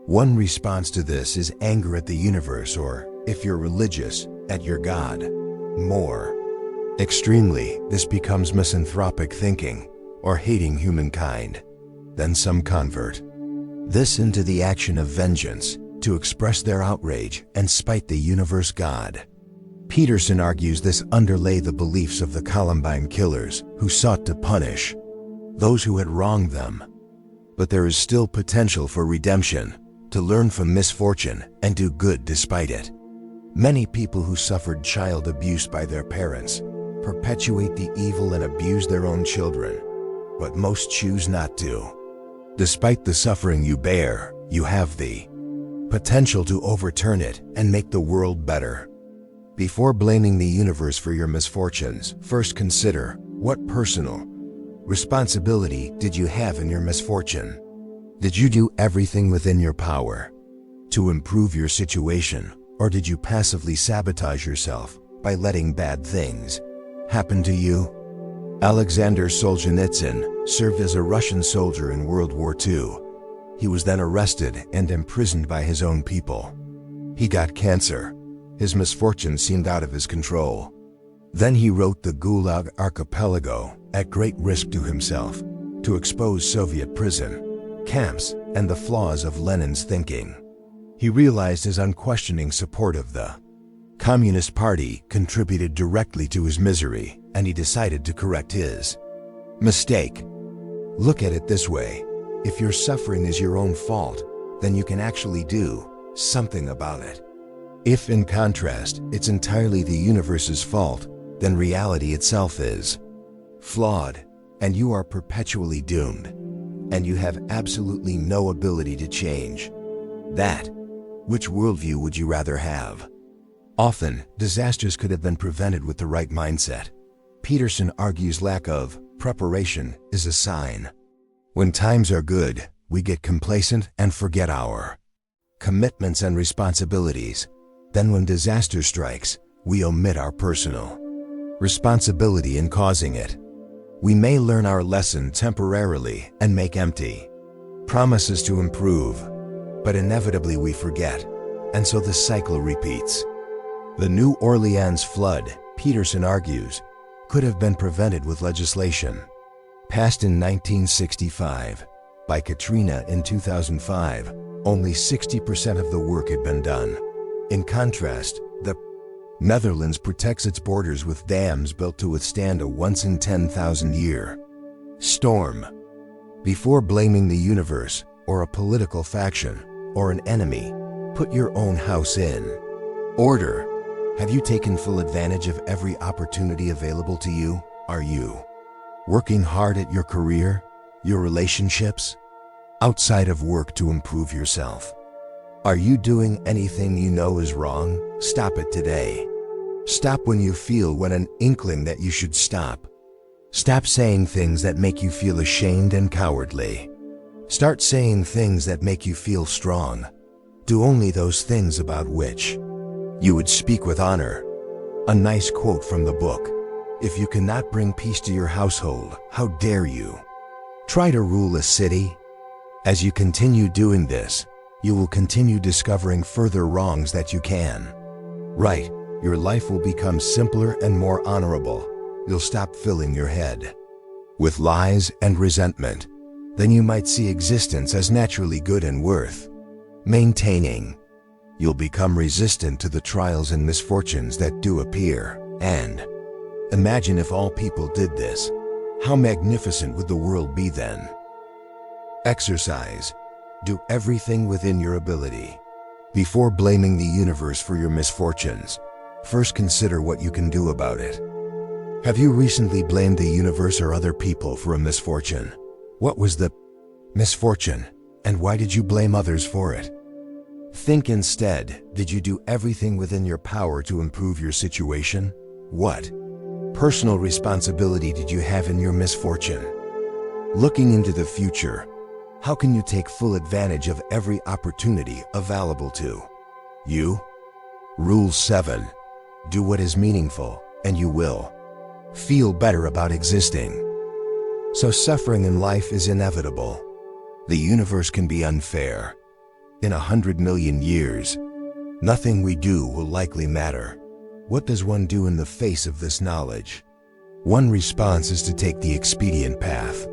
One response to this is anger at the universe, or, if you're religious, at your God. More extremely, this becomes misanthropic thinking, or hating humankind. Then some convert this into the action of vengeance, to express their outrage and spite the universe God. Peterson argues this underlay the beliefs of the Columbine killers, who sought to punish those who had wronged them. But there is still potential for redemption, to learn from misfortune and do good despite it. Many people who suffered child abuse by their parents perpetuate the evil and abuse their own children, but most choose not to. Despite the suffering you bear, you have the potential to overturn it and make the world better. Before blaming the universe for your misfortunes, first consider, what personal responsibility did you have in your misfortune? Did you do everything within your power to improve your situation, or did you passively sabotage yourself by letting bad things happen to you? Alexander Solzhenitsyn served as a Russian soldier in World War II. He was then arrested and imprisoned by his own people. He got cancer. His misfortune seemed out of his control. Then he wrote the Gulag Archipelago, at great risk to himself, to expose Soviet prison camps and the flaws of Lenin's thinking. He realized his unquestioning support of the Communist Party contributed directly to his misery, and he decided to correct his mistake. Look at it this way: if your suffering is your own fault, then you can actually do something about it. If, in contrast, it's entirely the universe's fault, then reality itself is flawed, and you are perpetually doomed, and you have absolutely no ability to change that. Which worldview would you rather have? Often, disasters could have been prevented with the right mindset. Peterson argues lack of preparation is a sign. When times are good, we get complacent and forget our commitments and responsibilities. Then when disaster strikes, we omit our personal responsibility in causing it. We may learn our lesson temporarily and make empty promises to improve, but inevitably we forget, and so the cycle repeats. The New Orleans flood, Peterson argues, could have been prevented with legislation passed in 1965. By Katrina in 2005, only 60% of the work had been done. In contrast, the Netherlands protects its borders with dams built to withstand a once-in-10,000-year storm. Before blaming the universe, or a political faction, or an enemy, put your own house in order. Have you taken full advantage of every opportunity available to you? Are you working hard at your career, your relationships, outside of work to improve yourself? Are you doing anything you know is wrong? Stop it today. Stop when you feel an inkling that you should stop. Stop saying things that make you feel ashamed and cowardly. Start saying things that make you feel strong. Do only those things about which You would speak with honor. A nice quote from the book. If you cannot bring peace to your household, how dare you? Try to rule a city. As you continue doing this, you will continue discovering further wrongs that you can right. Your life will become simpler and more honorable. You'll stop filling your head with lies and resentment. Then you might see existence as naturally good and worth maintaining. You'll become resistant to the trials and misfortunes that do appear. And imagine if all people did this. How magnificent would the world be then? Exercise. Do everything within your ability. Before blaming the universe for your misfortunes, first consider what you can do about it. Have you recently blamed the universe or other people for a misfortune? What was the misfortune, and why did you blame others for it? Think instead, did you do everything within your power to improve your situation? What personal responsibility did you have in your misfortune? Looking into the future, how can you take full advantage of every opportunity available to you? Rule 7. Do what is meaningful, and you will feel better about existing. So suffering in life is inevitable. The universe can be unfair. In 100 million years, nothing we do will likely matter. What does one do in the face of this knowledge? One response is to take the expedient path.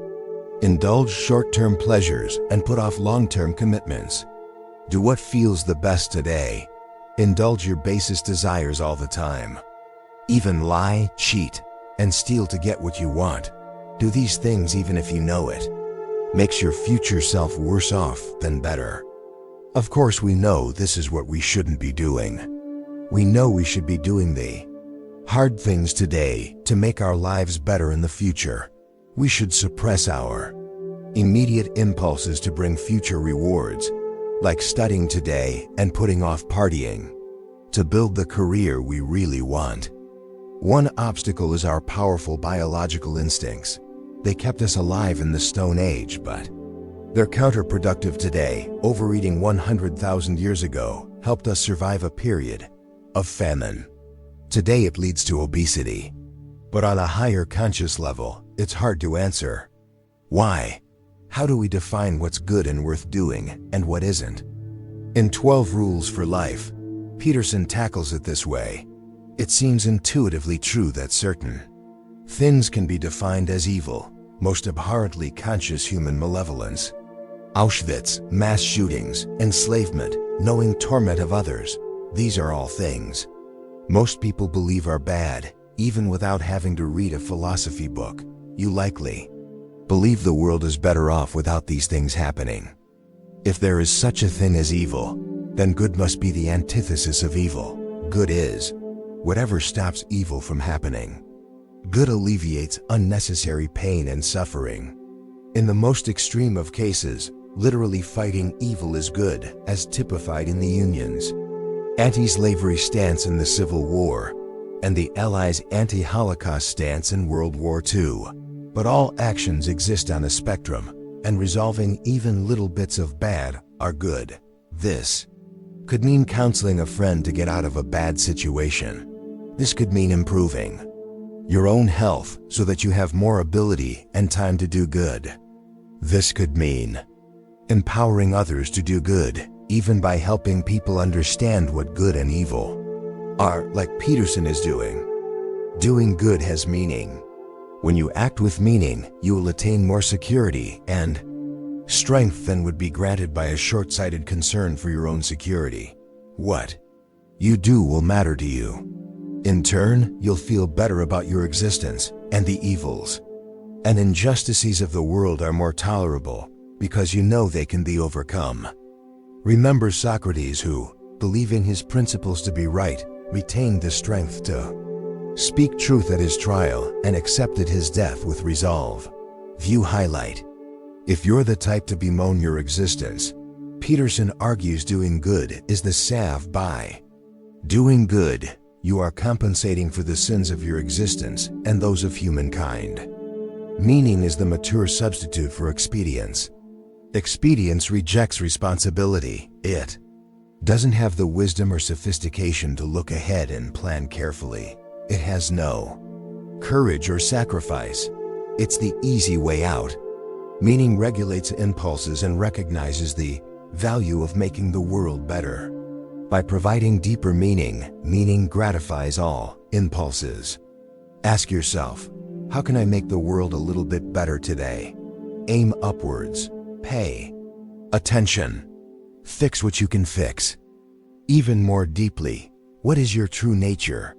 Indulge short-term pleasures and put off long-term commitments. Do what feels the best today. Indulge your basest desires all the time. Even lie, cheat, and steal to get what you want. Do these things even if you know it makes your future self worse off than better. Of course, we know this is what we shouldn't be doing. We know we should be doing the hard things today to make our lives better in the future. We should suppress our immediate impulses to bring future rewards, like studying today and putting off partying, to build the career we really want. One obstacle is our powerful biological instincts. They kept us alive in the Stone Age, but they're counterproductive today. Overeating 100,000 years ago helped us survive a period of famine. Today it leads to obesity. But on a higher conscious level, it's hard to answer. Why? How do we define what's good and worth doing, and what isn't? In 12 Rules for Life, Peterson tackles it this way. It seems intuitively true that certain things can be defined as evil, most abhorrently conscious human malevolence. Auschwitz, mass shootings, enslavement, knowing torment of others, these are all things most people believe are bad, even without having to read a philosophy book. You likely believe the world is better off without these things happening. If there is such a thing as evil, then good must be the antithesis of evil. Good is whatever stops evil from happening. Good alleviates unnecessary pain and suffering. In the most extreme of cases, literally fighting evil is good, as typified in the Union's anti-slavery stance in the Civil War, and the Allies' anti-Holocaust stance in World War II. But all actions exist on a spectrum, and resolving even little bits of bad are good. This could mean counseling a friend to get out of a bad situation. This could mean improving your own health so that you have more ability and time to do good. This could mean empowering others to do good, even by helping people understand what good and evil are, like Peterson is doing. Doing good has meaning. When you act with meaning, you will attain more security and strength than would be granted by a short-sighted concern for your own security. What you do will matter to you. In turn, you'll feel better about your existence, and the evils and injustices of the world are more tolerable because you know they can be overcome. Remember Socrates, who, believing his principles to be right, retained the strength to speak truth at his trial and accepted his death with resolve. View highlight. If you're the type to bemoan your existence, Peterson argues doing good is the salve. By doing good, you are compensating for the sins of your existence and those of humankind. Meaning is the mature substitute for expedience. Expedience rejects responsibility. It doesn't have the wisdom or sophistication to look ahead and plan carefully. It has no courage or sacrifice. It's the easy way out. Meaning regulates impulses and recognizes the value of making the world better. By providing deeper meaning, meaning gratifies all impulses. Ask yourself, how can I make the world a little bit better today? Aim upwards. Pay attention. Fix what you can fix. Even more deeply, what is your true nature?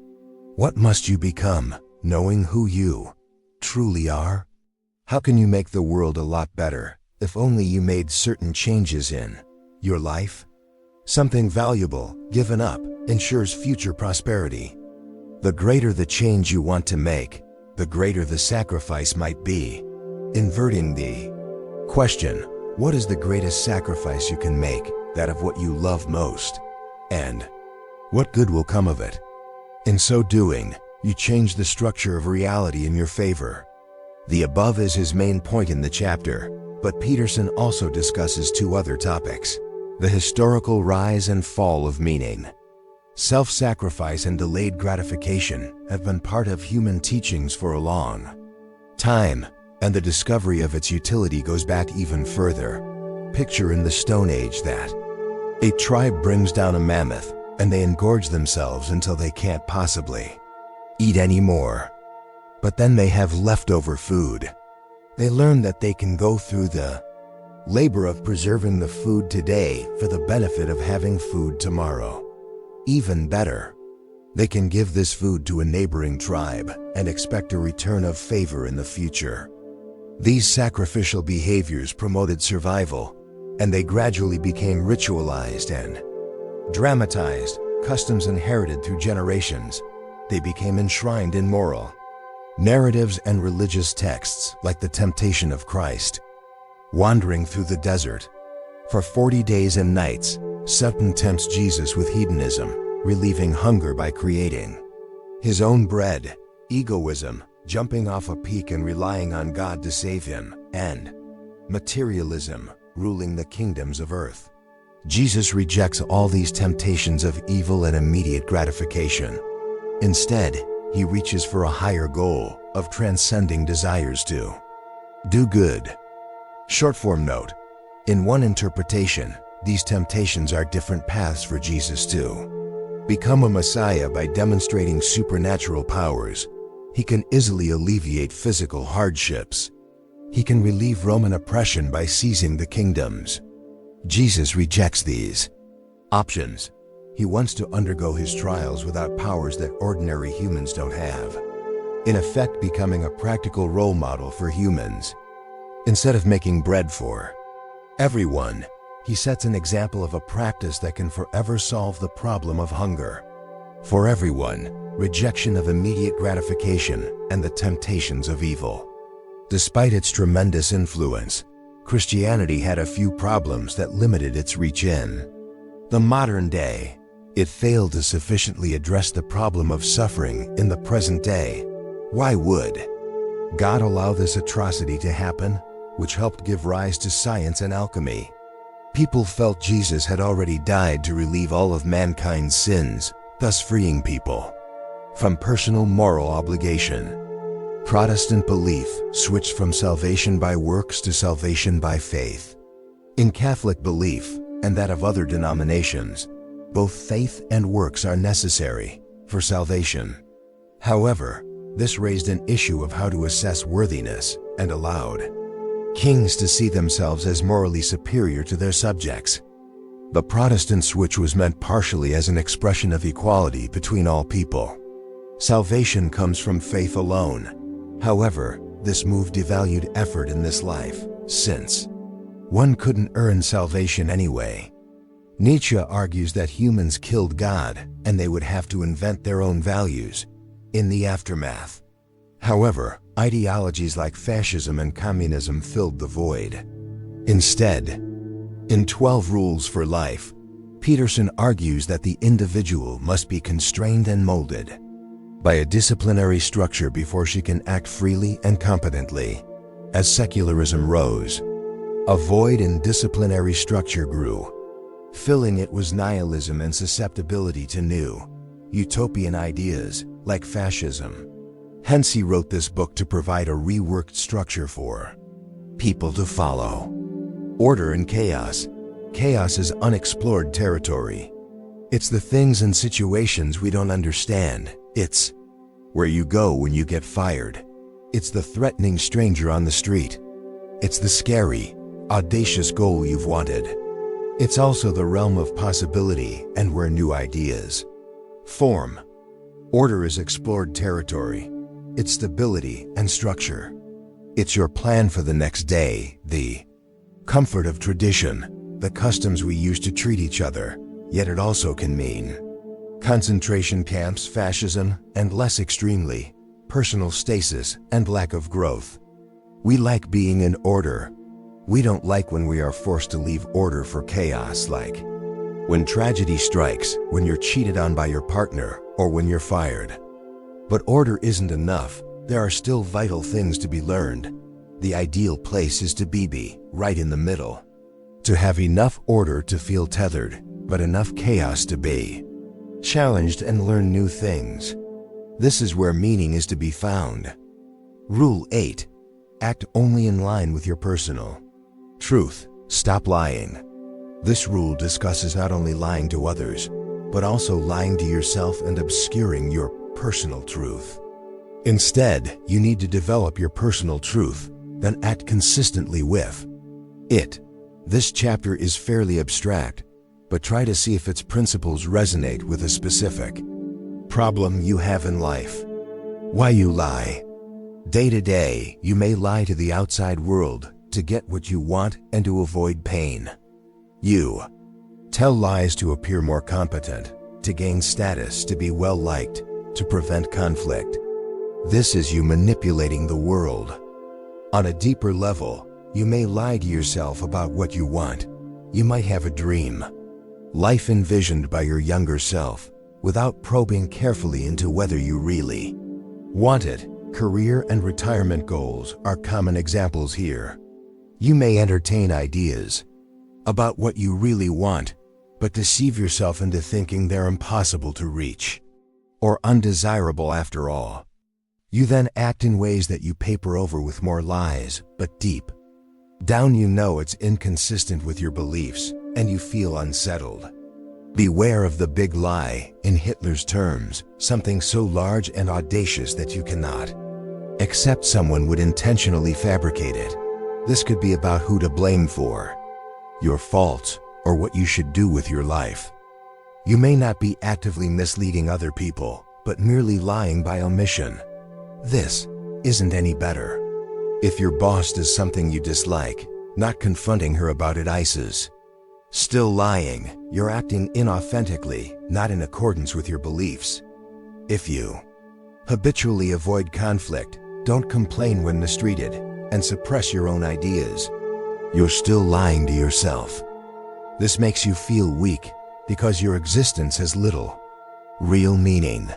What must you become, knowing who you truly are? How can you make the world a lot better if only you made certain changes in your life? Something valuable, given up, ensures future prosperity. The greater the change you want to make, the greater the sacrifice might be. Inverting the question, what is the greatest sacrifice you can make? That of what you love most. And what good will come of it? In so doing, you change the structure of reality in your favor. The above is his main point in the chapter, but Peterson also discusses two other topics: the historical rise and fall of meaning. Self-sacrifice and delayed gratification have been part of human teachings for a long time, and the discovery of its utility goes back even further. Picture in the Stone Age that a tribe brings down a mammoth, and they engorge themselves until they can't possibly eat anymore. But then they have leftover food. They learn that they can go through the labor of preserving the food today for the benefit of having food tomorrow. Even better, they can give this food to a neighboring tribe and expect a return of favor in the future. These sacrificial behaviors promoted survival, and they gradually became ritualized and dramatized, customs inherited through generations. They became enshrined in moral narratives and religious texts, like the temptation of Christ. Wandering through the desert for 40 days and nights, Satan tempts Jesus with hedonism, relieving hunger by creating his own bread, egoism, jumping off a peak and relying on God to save him, and materialism, ruling the kingdoms of earth. Jesus rejects all these temptations of evil and immediate gratification. Instead, he reaches for a higher goal of transcending desires to do good. Short form note: in one interpretation, these temptations are different paths for Jesus to become a Messiah. By demonstrating supernatural powers, he can easily alleviate physical hardships. He can relieve Roman oppression by seizing the kingdoms. Jesus rejects these options. He wants to undergo his trials without powers that ordinary humans don't have, in effect becoming a practical role model for humans. Instead of making bread for everyone, he sets an example of a practice that can forever solve the problem of hunger for everyone, rejection of immediate gratification, and the temptations of evil. Despite its tremendous influence, Christianity had a few problems that limited its reach in the modern day. It failed to sufficiently address the problem of suffering in the present day. Why would God allow this atrocity to happen, which helped give rise to science and alchemy? People felt Jesus had already died to relieve all of mankind's sins, thus freeing people from personal moral obligation. Protestant belief switched from salvation by works to salvation by faith. In Catholic belief, and that of other denominations, both faith and works are necessary for salvation. However, this raised an issue of how to assess worthiness and allowed kings to see themselves as morally superior to their subjects. The Protestant switch was meant partially as an expression of equality between all people. Salvation comes from faith alone. However, this move devalued effort in this life, since one couldn't earn salvation anyway. Nietzsche argues that humans killed God, and they would have to invent their own values in the aftermath. However, ideologies like fascism and communism filled the void. Instead, in 12 Rules for Life, Peterson argues that the individual must be constrained and molded by a disciplinary structure before she can act freely and competently. As secularism rose, a void in disciplinary structure grew. Filling it was nihilism and susceptibility to new, utopian ideas like fascism. Hence he wrote this book to provide a reworked structure for people to follow. Order and chaos. Chaos is unexplored territory. It's the things and situations we don't understand. It's where you go when you get fired. It's the threatening stranger on the street. It's the scary, audacious goal you've wanted. It's also the realm of possibility and where new ideas form. Order is explored territory. It's stability and structure. It's your plan for the next day, the comfort of tradition, the customs we use to treat each other, yet it also can mean concentration camps, fascism, and less extremely, personal stasis and lack of growth. We like being in order. We don't like when we are forced to leave order for chaos, like when tragedy strikes, when you're cheated on by your partner, or when you're fired. But order isn't enough. There are still vital things to be learned. The ideal place is to be right in the middle. To have enough order to feel tethered, but enough chaos to be challenged and learn new things. This is where meaning is to be found. Rule 8. Act only in line with your personal truth. Stop lying. This rule discusses not only lying to others, but also lying to yourself and obscuring your personal truth. Instead, you need to develop your personal truth, then act consistently with it. This chapter is fairly abstract, but try to see if its principles resonate with a specific problem you have in life. Why you lie. Day to day, you may lie to the outside world to get what you want and to avoid pain. You tell lies to appear more competent, to gain status, to be well liked, to prevent conflict. This is you manipulating the world. On a deeper level, you may lie to yourself about what you want. You might have a dream, life envisioned by your younger self, without probing carefully into whether you really want it. Career and retirement goals are common examples here. You may entertain ideas about what you really want, but deceive yourself into thinking they're impossible to reach or undesirable after all. You then act in ways that you paper over with more lies, but deep down you know it's inconsistent with your beliefs and you feel unsettled. Beware of the big lie, in Hitler's terms, something so large and audacious that you cannot accept someone would intentionally fabricate it. This could be about who to blame for your faults or what you should do with your life. You may not be actively misleading other people, but merely lying by omission. This isn't any better. If your boss does something you dislike, not confronting her about it ices. Still lying, you're acting inauthentically, not in accordance with your beliefs. If you habitually avoid conflict, don't complain when mistreated, and suppress your own ideas, you're still lying to yourself. This makes you feel weak because your existence has little real meaning.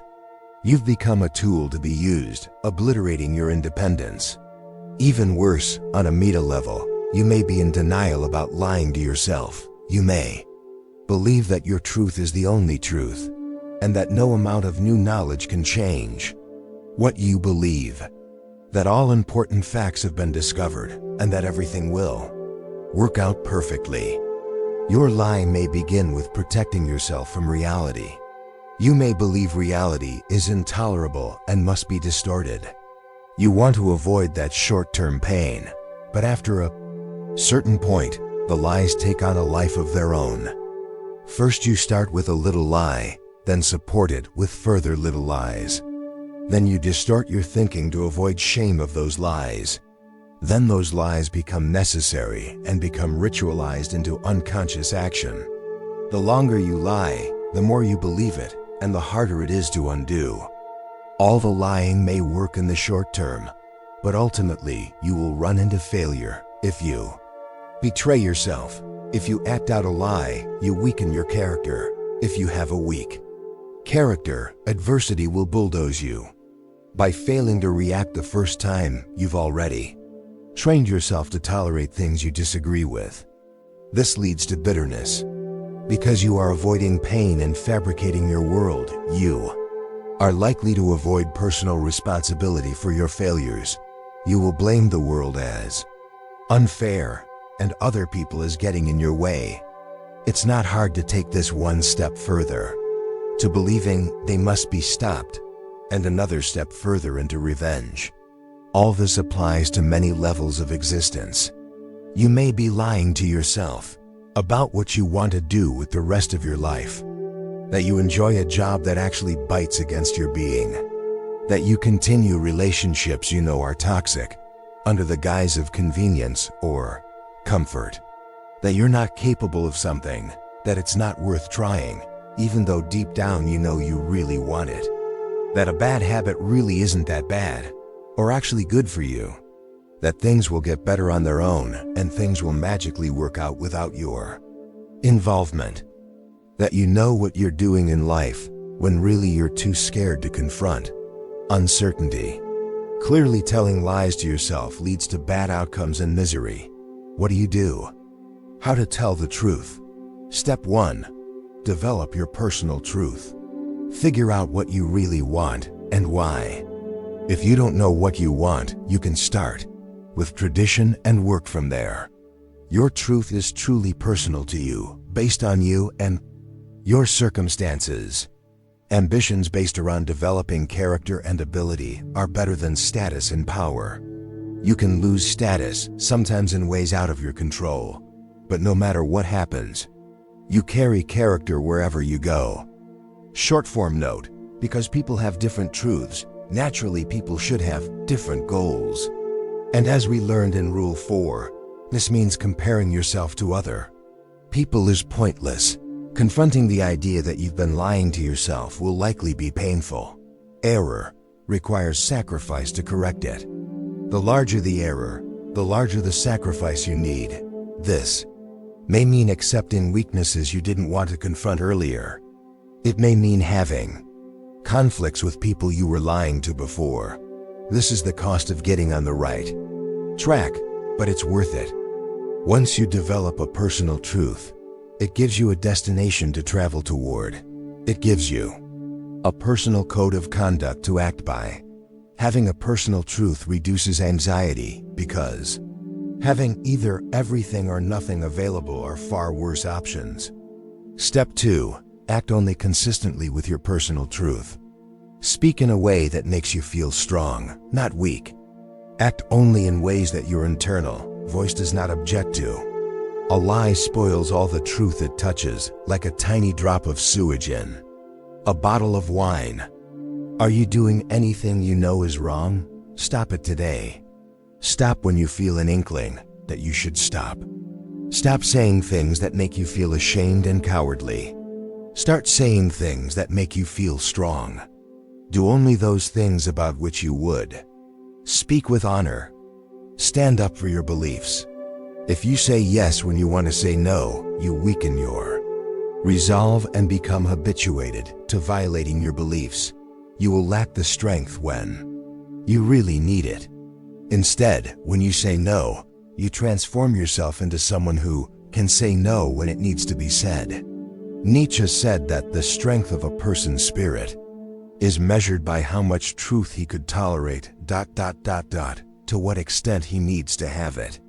You've become a tool to be used, obliterating your independence. Even worse, on a meta level, you may be in denial about lying to yourself. You may believe that your truth is the only truth, and that no amount of new knowledge can change what you believe. That all important facts have been discovered, and that everything will work out perfectly. Your lie may begin with protecting yourself from reality. You may believe reality is intolerable and must be distorted. You want to avoid that short-term pain, but after a certain point, the lies take on a life of their own. First you start with a little lie, then support it with further little lies. Then you distort your thinking to avoid shame of those lies. Then those lies become necessary and become ritualized into unconscious action. The longer you lie, the more you believe it, and the harder it is to undo. All the lying may work in the short term, but ultimately you will run into failure if you betray yourself. If you act out a lie, you weaken your character. If you have a weak character, adversity will bulldoze you. By failing to react the first time, you've already trained yourself to tolerate things you disagree with. This leads to bitterness. Because you are avoiding pain and fabricating your world, you are likely to avoid personal responsibility for your failures. You will blame the world as unfair and other people as getting in your way. It's not hard to take this one step further, to believing they must be stopped, and another step further into revenge. All this applies to many levels of existence. You may be lying to yourself about what you want to do with the rest of your life, that you enjoy a job that actually bites against your being, that you continue relationships you know are toxic under the guise of convenience or comfort, that you're not capable of something, that it's not worth trying, even though deep down you know you really want it, that a bad habit really isn't that bad or actually good for you, that things will get better on their own and things will magically work out without your involvement, that you know what you're doing in life when really you're too scared to confront uncertainty. Clearly telling lies to yourself leads to bad outcomes and misery. What do? How to tell the truth. Step 1. Develop your personal truth. Figure out what you really want and why. If you don't know what you want, you can start with tradition and work from there. Your truth is truly personal to you, based on you and your circumstances. Ambitions based around developing character and ability are better than status and power. You can lose status, sometimes in ways out of your control, but no matter what happens, you carry character wherever you go. Short form note, because people have different truths, naturally people should have different goals. And as we learned in Rule 4, this means comparing yourself to other people is pointless. Confronting the idea that you've been lying to yourself will likely be painful. Error requires sacrifice to correct it. The larger the error, the larger the sacrifice you need. This may mean accepting weaknesses you didn't want to confront earlier. It may mean having conflicts with people you were lying to before. This is the cost of getting on the right track, but it's worth it. Once you develop a personal truth, it gives you a destination to travel toward. It gives you a personal code of conduct to act by. Having a personal truth reduces anxiety because having either everything or nothing available are far worse options. Step 2. Act only consistently with your personal truth. Speak in a way that makes you feel strong, not weak. Act only in ways that your internal voice does not object to. A lie spoils all the truth it touches, like a tiny drop of sewage in a bottle of wine. Are you doing anything you know is wrong? Stop it today. Stop when you feel an inkling that you should stop. Stop saying things that make you feel ashamed and cowardly. Start saying things that make you feel strong. Do only those things about which you would. Speak with honor. Stand up for your beliefs. If you say yes when you want to say no, you weaken your resolve and become habituated to violating your beliefs. You will lack the strength when you really need it. Instead, when you say no, you transform yourself into someone who can say no when it needs to be said. Nietzsche said that the strength of a person's spirit is measured by how much truth he could tolerate, to what extent he needs to have it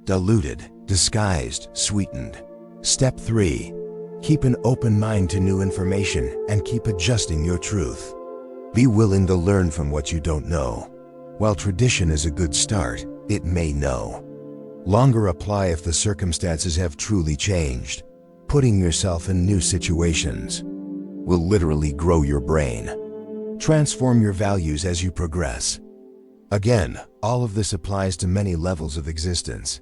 diluted, disguised, sweetened. Step 3. Keep an open mind to new information and keep adjusting your truth. Be willing to learn from what you don't know. While tradition is a good start, it may no longer apply if the circumstances have truly changed. Putting yourself in new situations will literally grow your brain. Transform your values as you progress. Again, all of this applies to many levels of existence.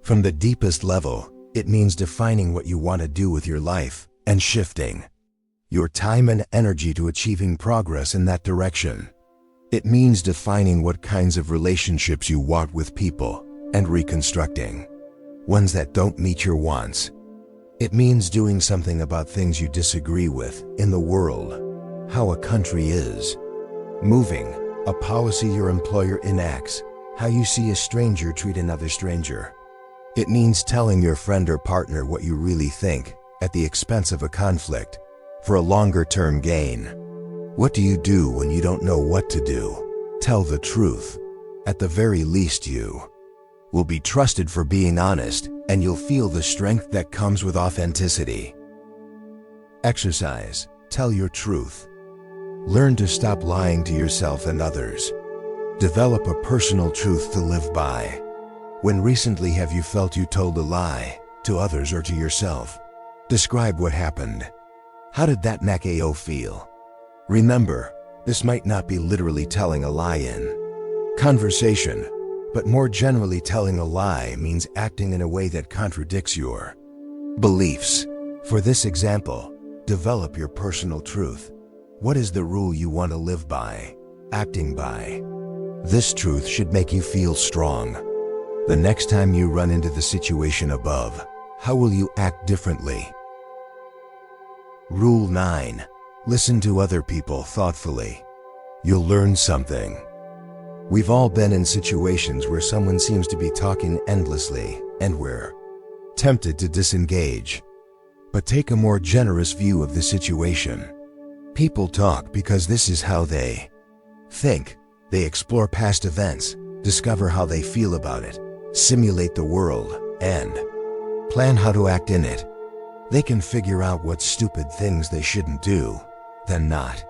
From the deepest level, it means defining what you want to do with your life and shifting your time and energy to achieving progress in that direction. It means defining what kinds of relationships you want with people and reconstructing ones that don't meet your wants. It means doing something about things you disagree with in the world, how a country is moving, a policy your employer enacts, how you see a stranger treat another stranger. It means telling your friend or partner what you really think at the expense of a conflict, for a longer-term gain. What do you do when you don't know what to do? Tell the truth. At the very least, you will be trusted for being honest, and you'll feel the strength that comes with authenticity. Exercise. Tell your truth. Learn to stop lying to yourself and others. Develop a personal truth to live by. When recently have you felt you told a lie, to others or to yourself? Describe what happened. How did that make you feel? Remember, this might not be literally telling a lie in conversation, but more generally telling a lie means acting in a way that contradicts your beliefs. For this example, develop your personal truth. What is the rule you want to live by, acting by? This truth should make you feel strong. The next time you run into the situation above, how will you act differently? Rule 9. Listen to other people thoughtfully. You'll learn something. We've all been in situations where someone seems to be talking endlessly, and we're tempted to disengage. But take a more generous view of the situation. People talk because this is how they think. They explore past events, discover how they feel about it, simulate the world, and plan how to act in it. They can figure out what stupid things they shouldn't do, then not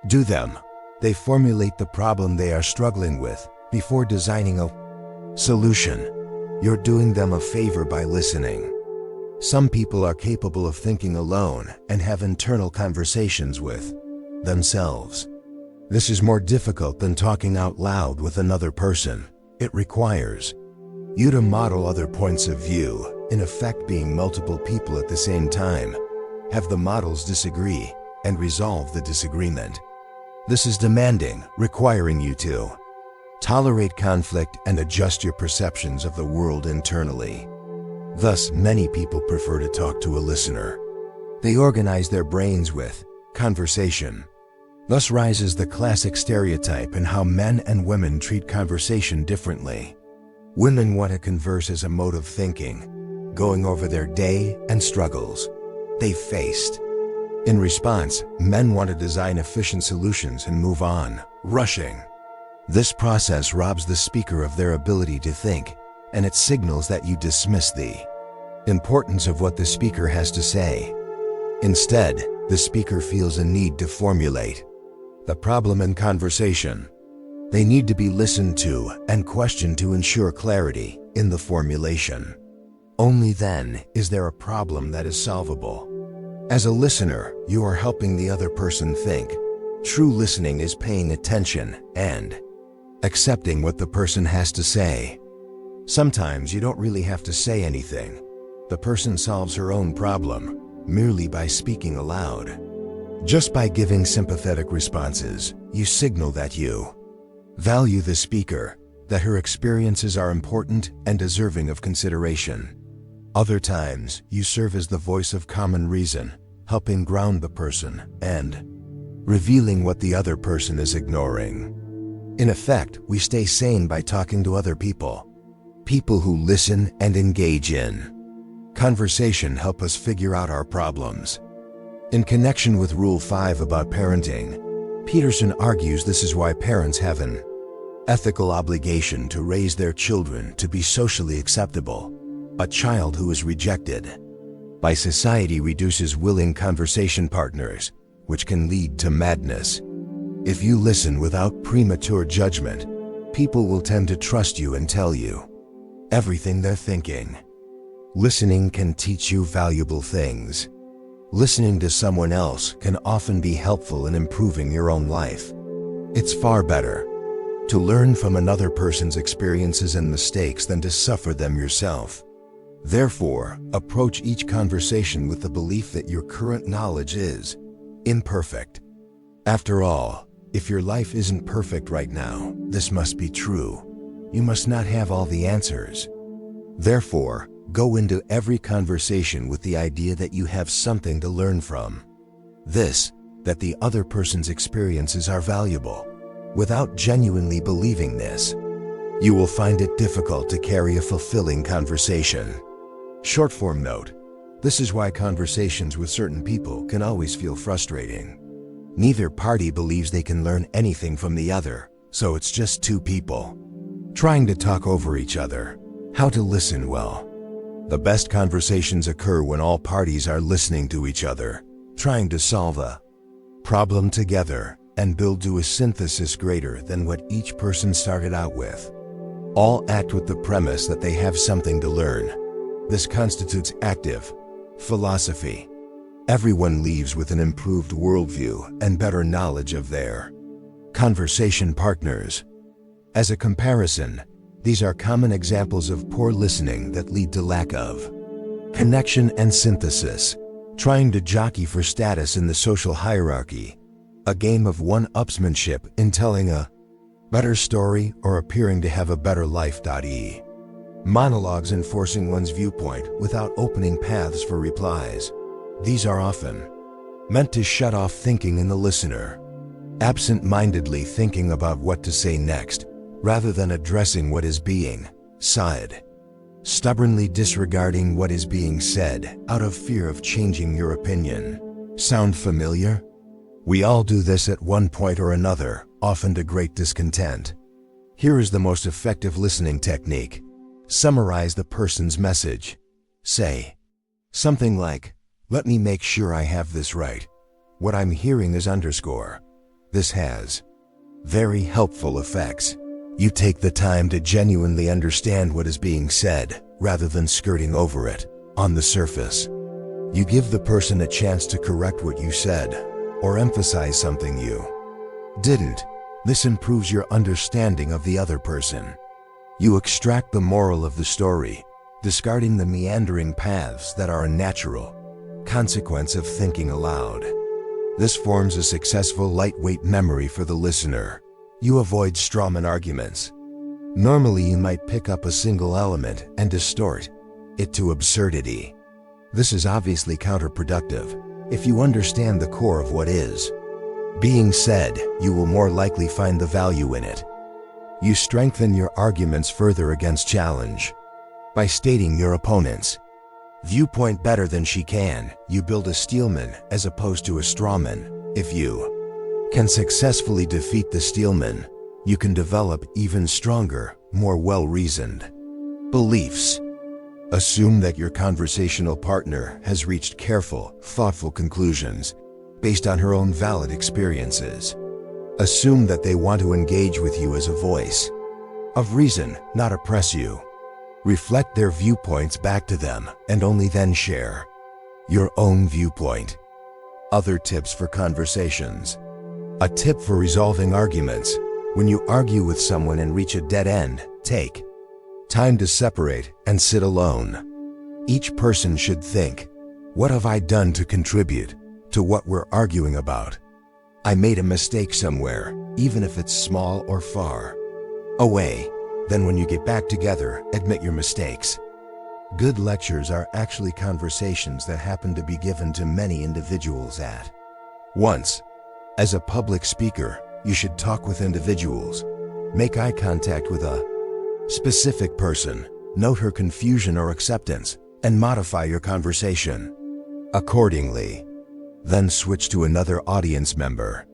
do them. They formulate the problem they are struggling with before designing a solution. You're doing them a favor by listening. Some people are capable of thinking alone and have internal conversations with themselves. This is more difficult than talking out loud with another person. It requires you to model other points of view, in effect being multiple people at the same time. Have the models disagree and resolve the disagreement. This is demanding, requiring you to tolerate conflict and adjust your perceptions of the world internally. Thus, many people prefer to talk to a listener. They organize their brains with conversation. Thus rises the classic stereotype in how men and women treat conversation differently. Women want to converse as a mode of thinking, going over their day and struggles they faced. In response, men want to design efficient solutions and move on, rushing. This process robs the speaker of their ability to think, and it signals that you dismiss the importance of what the speaker has to say. Instead, the speaker feels a need to formulate the problem in conversation. They need to be listened to and questioned to ensure clarity in the formulation. Only then is there a problem that is solvable. As a listener, you are helping the other person think. True listening is paying attention and accepting what the person has to say. Sometimes you don't really have to say anything. The person solves her own problem merely by speaking aloud. Just by giving sympathetic responses, you signal that you value the speaker, that her experiences are important and deserving of consideration. Other times, you serve as the voice of common reason, helping ground the person and revealing what the other person is ignoring. In effect, we stay sane by talking to other people. People who listen and engage in conversation help us figure out our problems. In connection with Rule 5 about parenting, Peterson argues this is why parents have an ethical obligation to raise their children to be socially acceptable. A child who is rejected by society reduces willing conversation partners, which can lead to madness. If you listen without premature judgment, people will tend to trust you and tell you everything they're thinking. Listening can teach you valuable things. Listening to someone else can often be helpful in improving your own life. It's far better to learn from another person's experiences and mistakes than to suffer them yourself. Therefore, approach each conversation with the belief that your current knowledge is imperfect. After all, if your life isn't perfect right now, this must be true. You must not have all the answers. Therefore, go into every conversation with the idea that you have something to learn from. This, that the other person's experiences are valuable. Without genuinely believing this, you will find it difficult to carry a fulfilling conversation. Short form note: This is why conversations with certain people can always feel frustrating. Neither party believes they can learn anything from the other, so it's just two people trying to talk over each other. How to listen well. The best conversations occur when all parties are listening to each other, trying to solve a problem together and build to a synthesis greater than what each person started out with. All act with the premise that they have something to learn. This constitutes active philosophy. Everyone leaves with an improved worldview and better knowledge of their conversation partners. As a comparison, these are common examples of poor listening that lead to lack of connection and synthesis. Trying to jockey for status in the social hierarchy, a game of one-upsmanship in telling a better story or appearing to have a better life. Monologues enforcing one's viewpoint without opening paths for replies. These are often meant to shut off thinking in the listener, absent-mindedly thinking about what to say next, rather than addressing what is being said. Stubbornly disregarding what is being said out of fear of changing your opinion. Sound familiar? We all do this at one point or another, often to great discontent. Here is the most effective listening technique. Summarize the person's message. Say something like, "Let me make sure I have this right. What I'm hearing is underscore." This has very helpful effects. You take the time to genuinely understand what is being said, rather than skirting over it on the surface. You give the person a chance to correct what you said, or emphasize something you didn't. This improves your understanding of the other person. You extract the moral of the story, discarding the meandering paths that are a natural consequence of thinking aloud. This forms a successful lightweight memory for the listener. You avoid strawman arguments. Normally you might pick up a single element and distort it to absurdity. This is obviously counterproductive. If you understand the core of what is being said, you will more likely find the value in it. You strengthen your arguments further against challenge. By stating your opponent's viewpoint better than she can, you build a steelman as opposed to a strawman. If you can successfully defeat the steelman, you can develop even stronger, more well-reasoned beliefs. Assume that your conversational partner has reached careful, thoughtful conclusions based on her own valid experiences. Assume that they want to engage with you as a voice of reason, not oppress you. Reflect their viewpoints back to them, and only then share your own viewpoint. Other tips for conversations. A tip for resolving arguments. When you argue with someone and reach a dead end, take time to separate and sit alone. Each person should think, what have I done to contribute to what we're arguing about? I made a mistake somewhere, even if it's small or far away. Then when you get back together, admit your mistakes. Good lectures are actually conversations that happen to be given to many individuals at once. As a public speaker, you should talk with individuals. Make eye contact with a specific person, note her confusion or acceptance, and modify your conversation accordingly. Then switch to another audience member.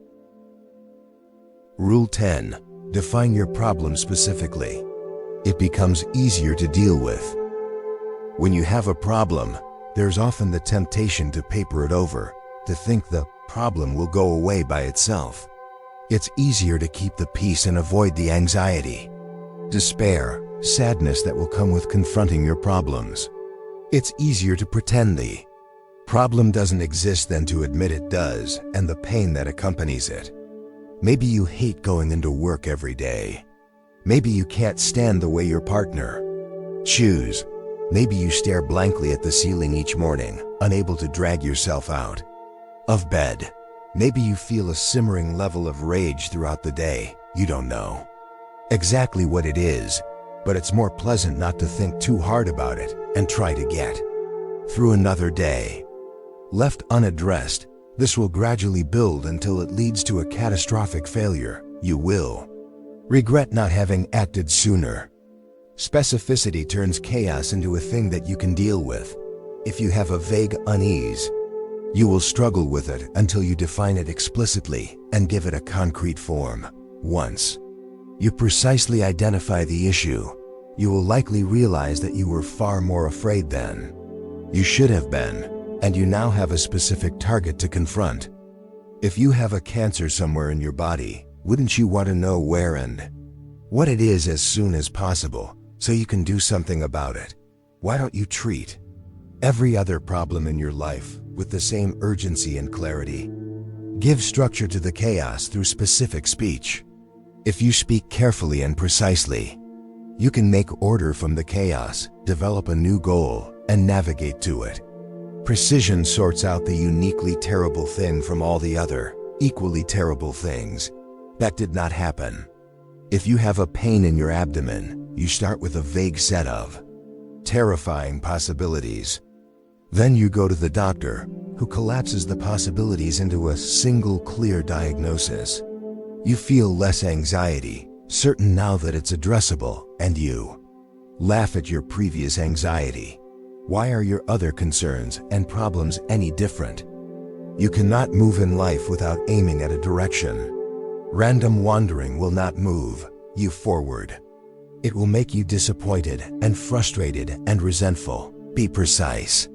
Rule 10. Define your problem specifically. It becomes easier to deal with. When you have a problem, there's often the temptation to paper it over, to think the problem will go away by itself. It's easier to keep the peace and avoid the anxiety, despair, sadness that will come with confronting your problems. It's easier to pretend the problem doesn't exist than to admit it does, and the pain that accompanies it. Maybe you hate going into work every day. Maybe you can't stand the way your partner chews. Maybe you stare blankly at the ceiling each morning, unable to drag yourself out of bed. Maybe you feel a simmering level of rage throughout the day. You don't know exactly what it is, but it's more pleasant not to think too hard about it and try to get through another day. Left unaddressed, this will gradually build until it leads to a catastrophic failure. You will regret not having acted sooner. Specificity turns chaos into a thing that you can deal with. If you have a vague unease, you will struggle with it until you define it explicitly and give it a concrete form. Once you precisely identify the issue, you will likely realize that you were far more afraid than you should have been, and you now have a specific target to confront. If you have a cancer somewhere in your body, wouldn't you want to know where and what it is as soon as possible so you can do something about it? Why don't you treat every other problem in your life with the same urgency and clarity? Give structure to the chaos through specific speech. If you speak carefully and precisely, you can make order from the chaos, develop a new goal, and navigate to it. Precision sorts out the uniquely terrible thing from all the other, equally terrible things that did not happen. If you have a pain in your abdomen, you start with a vague set of terrifying possibilities. Then you go to the doctor, who collapses the possibilities into a single clear diagnosis. You feel less anxiety, certain now that it's addressable, and you laugh at your previous anxiety. Why are your other concerns and problems any different? You cannot move in life without aiming at a direction. Random wandering will not move you forward. It will make you disappointed and frustrated and resentful. Be precise.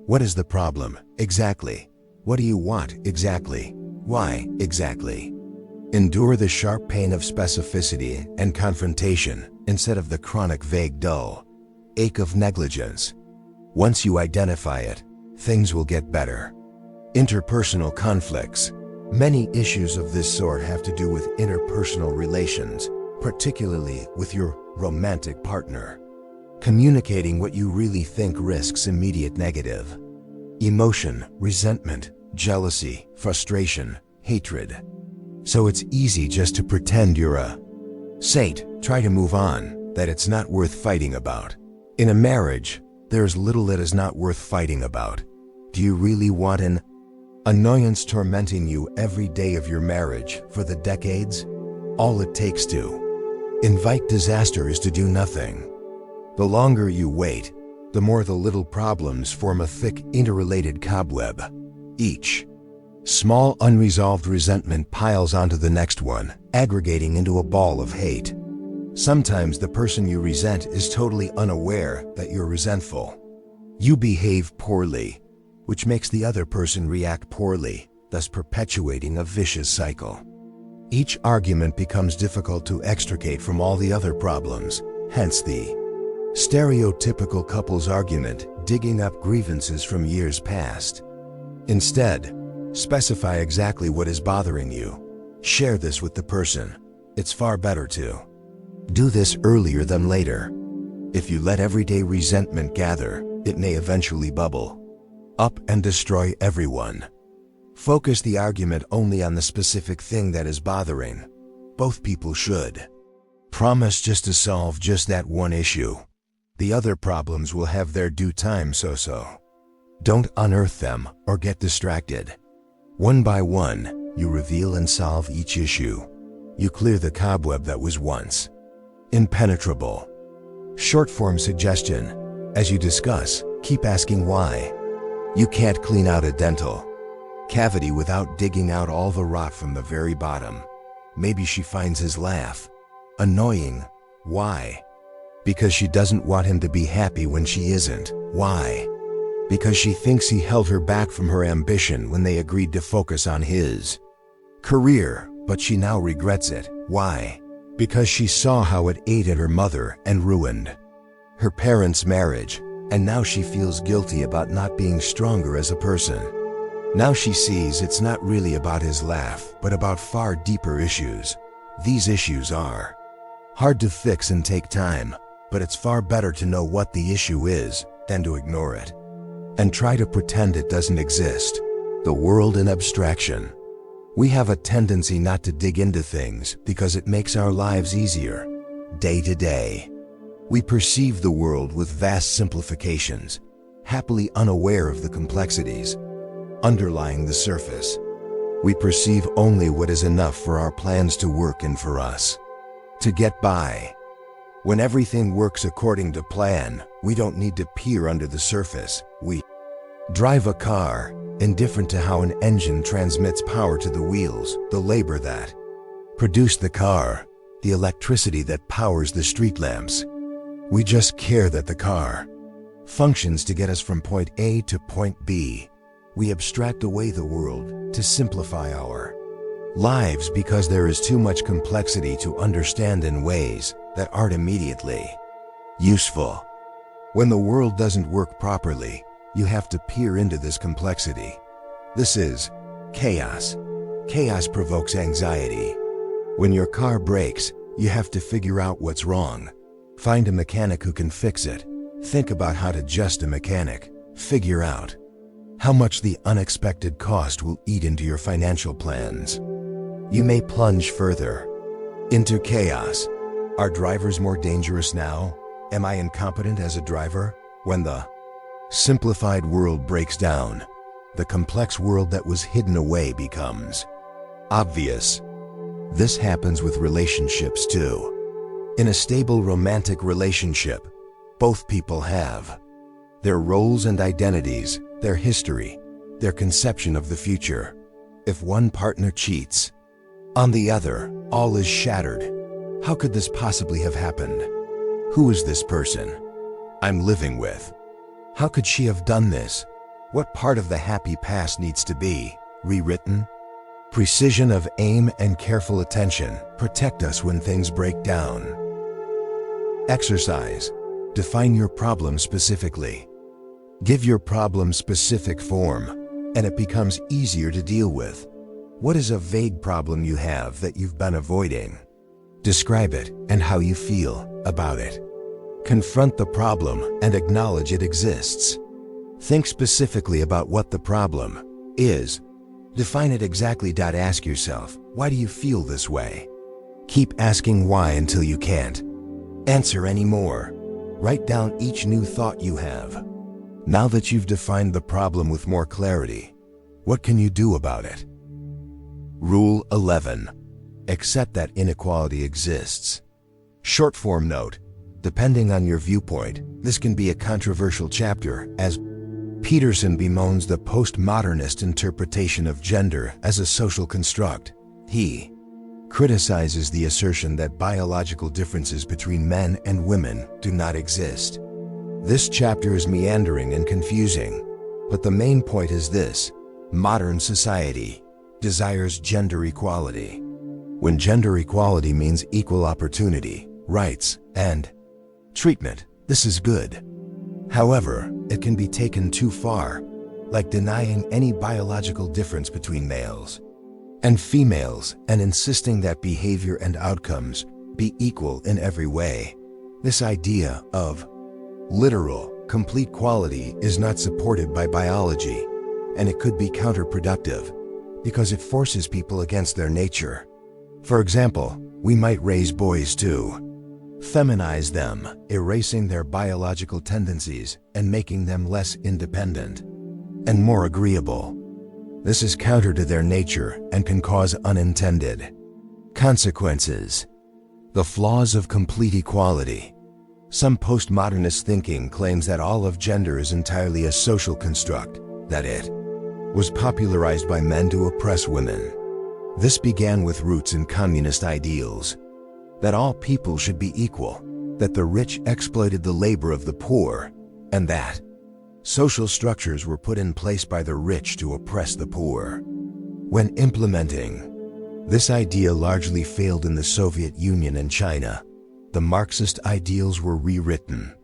What is the problem exactly? What do you want exactly? Why exactly? Endure the sharp pain of specificity and confrontation instead of the chronic vague dull ache of negligence. Once you identify it, things will get better. Interpersonal conflicts. Many issues of this sort have to do with interpersonal relations, particularly with your romantic partner. Communicating what you really think risks immediate negative emotion, resentment, jealousy, frustration, hatred. So it's easy just to pretend you're a saint, try to move on, that it's not worth fighting about. In a marriage, there's little that is not worth fighting about. Do you really want an annoyance tormenting you every day of your marriage for the decades? All it takes to invite disaster is to do nothing. The longer you wait, the more the little problems form a thick, interrelated cobweb. Each small, unresolved resentment piles onto the next one, aggregating into a ball of hate. Sometimes the person you resent is totally unaware that you're resentful. You behave poorly, which makes the other person react poorly, thus perpetuating a vicious cycle. Each argument becomes difficult to extricate from all the other problems, hence the stereotypical couples argument, digging up grievances from years past. Instead, specify exactly what is bothering you. Share this with the person. It's far better to do this earlier than later. If you let everyday resentment gather, it may eventually bubble up and destroy everyone. Focus the argument only on the specific thing that is bothering. Both people should promise just to solve just that one issue. The other problems will have their due time, so. Don't unearth them or get distracted. One by one, you reveal and solve each issue. You clear the cobweb that was once impenetrable. Short-form suggestion. As you discuss, keep asking why. You can't clean out a dental cavity without digging out all the rot from the very bottom. Maybe she finds his laugh annoying. Why? Because she doesn't want him to be happy when she isn't. Why? Because she thinks he held her back from her ambition when they agreed to focus on his career, but she now regrets it. Why? Because she saw how it ate at her mother and ruined her parents' marriage, and now she feels guilty about not being stronger as a person. Now she sees it's not really about his laugh, but about far deeper issues. These issues are hard to fix and take time, but it's far better to know what the issue is than to ignore it and try to pretend it doesn't exist. The world in abstraction. We have a tendency not to dig into things because it makes our lives easier. Day to day, we perceive the world with vast simplifications, happily unaware of the complexities underlying the surface. We perceive only what is enough for our plans to work and for us to get by. When everything works according to plan, we don't need to peer under the surface. We Drive a car, indifferent to how an engine transmits power to the wheels, the labor that produced the car, the electricity that powers the street lamps. We just care that the car functions to get us from point A to point B. We abstract away the world to simplify our lives because there is too much complexity to understand in ways that aren't immediately useful. When the world doesn't work properly, you have to peer into this complexity. This is chaos. Chaos provokes anxiety. When your car breaks, you have to figure out what's wrong. Find a mechanic who can fix it. Think about how to adjust a mechanic. Figure out how much the unexpected cost will eat into your financial plans. You may plunge further into chaos. Are drivers more dangerous now? Am I incompetent as a driver? When the simplified world breaks down, the complex world that was hidden away becomes obvious. This happens with relationships too. In a stable romantic relationship, both people have their roles and identities, their history, their conception of the future. If one partner cheats on the other, all is shattered. How could this possibly have happened? Who is this person I'm living with? How could she have done this? What part of the happy past needs to be rewritten? Precision of aim and careful attention protect us when things break down. Exercise. Define your problem specifically. Give your problem specific form, and it becomes easier to deal with. What is a vague problem you have that you've been avoiding? Describe it and how you feel about it. Confront the problem and acknowledge it exists. Think specifically about what the problem is. Define it exactly. Ask yourself, why do you feel this way? Keep asking why until you can't answer anymore. Write down each new thought you have. Now that you've defined the problem with more clarity, what can you do about it? Rule 11. Accept that inequality exists. Short form note. Depending on your viewpoint, this can be a controversial chapter, as Peterson bemoans the postmodernist interpretation of gender as a social construct. He criticizes the assertion that biological differences between men and women do not exist. This chapter is meandering and confusing, but the main point is this: modern society desires gender equality. When gender equality means equal opportunity, rights, and treatment, this is good. However, it can be taken too far, like denying any biological difference between males and females and insisting that behavior and outcomes be equal in every way. This idea of literal, complete equality is not supported by biology, and it could be counterproductive because it forces people against their nature. For example, we might raise boys to feminize them, erasing their biological tendencies and making them less independent and more agreeable. This is counter to their nature and can cause unintended consequences. The flaws of complete equality. Some postmodernist thinking claims that all of gender is entirely a social construct, that it was popularized by men to oppress women. This began with roots in communist ideals, that all people should be equal, that the rich exploited the labor of the poor, and that social structures were put in place by the rich to oppress the poor. When implementing this idea largely failed in the Soviet Union and China, the Marxist ideals were rewritten.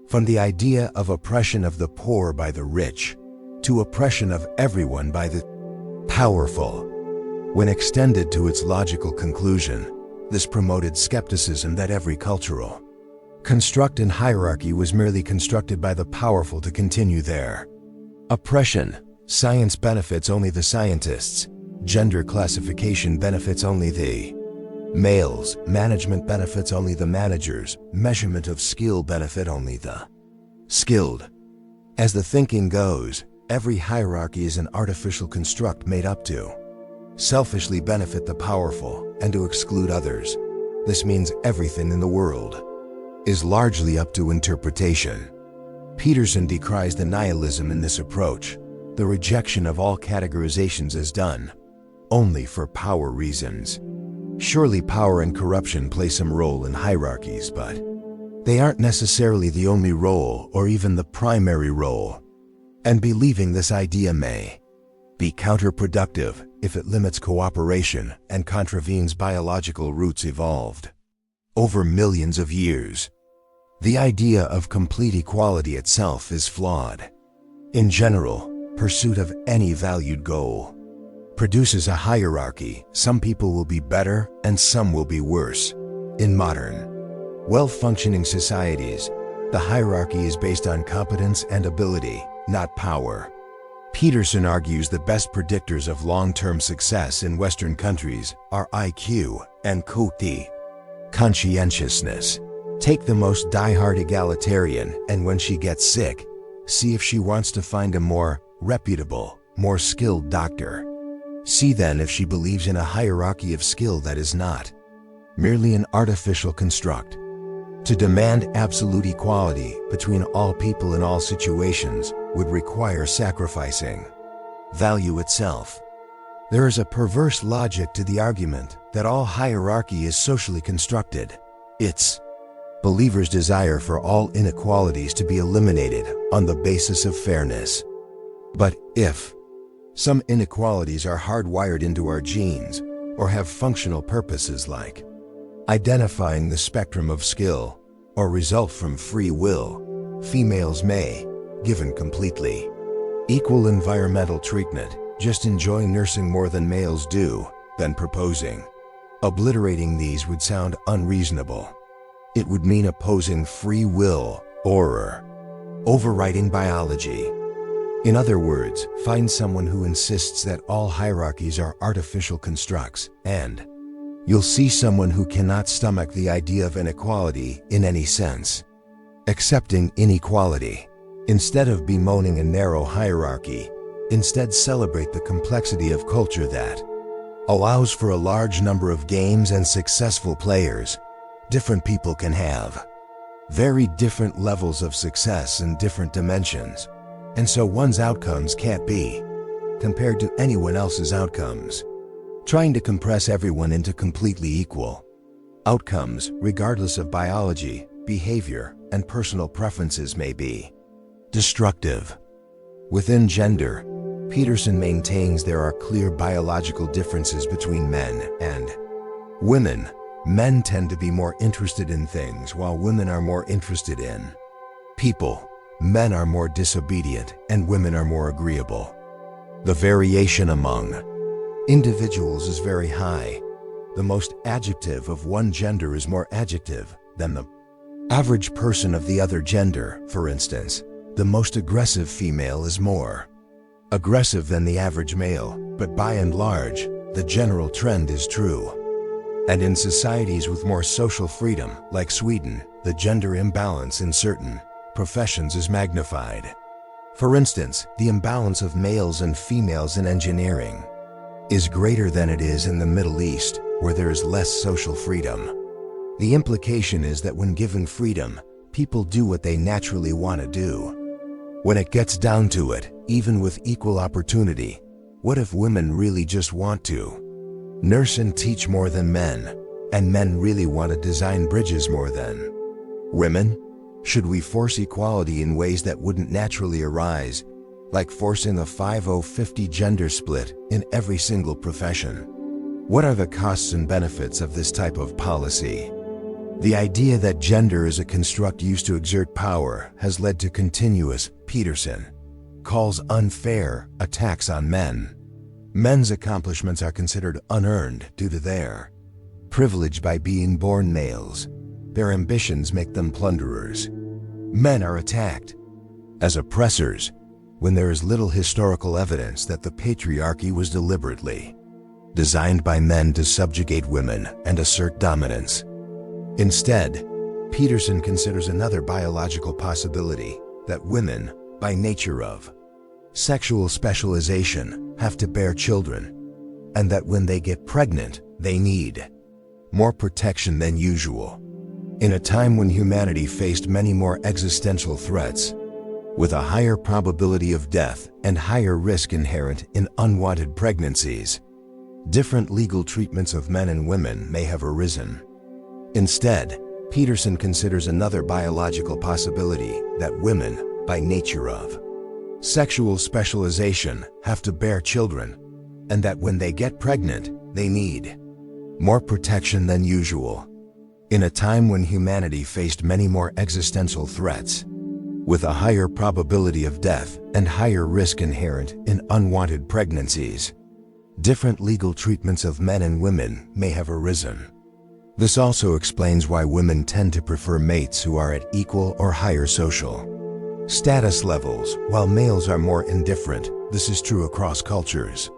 From the idea of oppression of the poor by the rich, to oppression of everyone by the powerful. When extended to its logical conclusion, this promoted skepticism that every cultural construct and hierarchy was merely constructed by the powerful to continue their oppression. Science benefits only the scientists. Gender classification benefits only the males. Management benefits only the managers. Measurement of skill benefit only the skilled. As the thinking goes, every hierarchy is an artificial construct made up to selfishly benefit the powerful and to exclude others. This means everything in the world is largely up to interpretation. Peterson decries the nihilism in this approach, the rejection of all categorizations as done only for power reasons. Surely power and corruption play some role in hierarchies, but they aren't necessarily the only role or even the primary role. And believing this idea may be counterproductive if it limits cooperation and contravenes biological roots evolved over millions of years. The idea of complete equality itself is flawed. In general, pursuit of any valued goal produces a hierarchy. Some people will be better and some will be worse. In modern, well-functioning societies, the hierarchy is based on competence and ability, not power. Peterson argues the best predictors of long-term success in Western countries are IQ and conscientiousness. Take the most die-hard egalitarian, and when she gets sick, see if she wants to find a more reputable, more skilled doctor. See then if she believes in a hierarchy of skill that is not merely an artificial construct. To demand absolute equality between all people in all situations would require sacrificing value itself. There is a perverse logic to the argument that all hierarchy is socially constructed. It's believers' desire for all inequalities to be eliminated on the basis of fairness. But if some inequalities are hardwired into our genes or have functional purposes like identifying the spectrum of skill or result from free will, females may, given completely equal environmental treatment, just enjoy nursing more than males do, then proposing obliterating these would sound unreasonable. It would mean opposing free will or overriding biology. In other words, find someone who insists that all hierarchies are artificial constructs, and you'll see someone who cannot stomach the idea of inequality in any sense. Accepting inequality, instead of bemoaning a narrow hierarchy, instead celebrate the complexity of culture that allows for a large number of games and successful players. Different people can have very different levels of success in different dimensions, and so one's outcomes can't be compared to anyone else's outcomes. Trying to compress everyone into completely equal outcomes, regardless of biology, behavior, and personal preferences, may be destructive. Within gender, Peterson maintains there are clear biological differences between men and women. Men tend to be more interested in things while women are more interested in people. Men are more disobedient and women are more agreeable. The variation among individuals is very high. The most adjective of one gender is more adjective than the average person of the other gender. For instance, the most aggressive female is more aggressive than the average male, but by and large, the general trend is true. And in societies with more social freedom, like Sweden, the gender imbalance in certain professions is magnified. For instance, the imbalance of males and females in engineering is greater than it is in the Middle East, where there is less social freedom. The implication is that when given freedom, people do what they naturally want to do. When it gets down to it, even with equal opportunity, what if women really just want to nurse and teach more than men, and men really want to design bridges more than women? Should we force equality in ways that wouldn't naturally arise, like forcing a 50-50 gender split in every single profession? What are the costs and benefits of this type of policy? The idea that gender is a construct used to exert power has led to continuous, Peterson calls unfair, attacks on men. Men's accomplishments are considered unearned due to their privilege by being born males. Their ambitions make them plunderers. Men are attacked as oppressors when there is little historical evidence that the patriarchy was deliberately designed by men to subjugate women and assert dominance. Instead, Peterson considers another biological possibility, that women, by nature of sexual specialization, have to bear children, and that when they get pregnant, they need more protection than usual. In a time when humanity faced many more existential threats, with a higher probability of death and higher risk inherent in unwanted pregnancies. Different legal treatments of men and women may have arisen. Instead, Peterson considers another biological possibility that women, by nature of sexual specialization, have to bear children, and that when they get pregnant, they need more protection than usual. In a time when humanity faced many more existential threats, with a higher probability of death and higher risk inherent in unwanted pregnancies, different legal treatments of men and women may have arisen. This also explains why women tend to prefer mates who are at equal or higher social status levels, while males are more indifferent. This is true across cultures.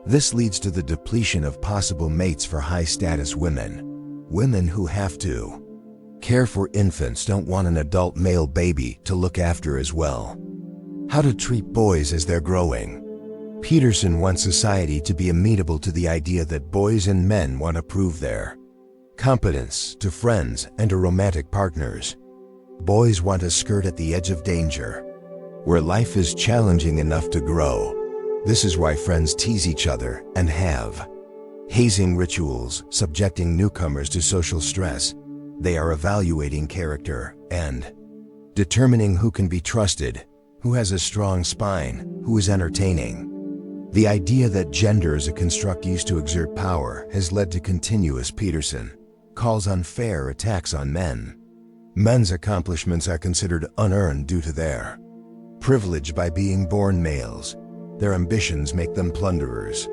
This leads to the depletion of possible mates for high-status women. Women who have to care for infants don't want an adult male baby to look after as well. How to treat boys as they're growing. Peterson wants society to be amenable to the idea that boys and men want to prove their competence to friends and to romantic partners. Boys want a skirt at the edge of danger, where life is challenging enough to grow. This is why friends tease each other and have hazing rituals, subjecting newcomers to social stress. They are evaluating character and determining who can be trusted, who has a strong spine, who is entertaining. The idea that gender is a construct used to exert power has led to continuous, Peterson calls, unfair attacks on men. Men's accomplishments are considered unearned due to their privilege by being born males. Their ambitions make them plunderers.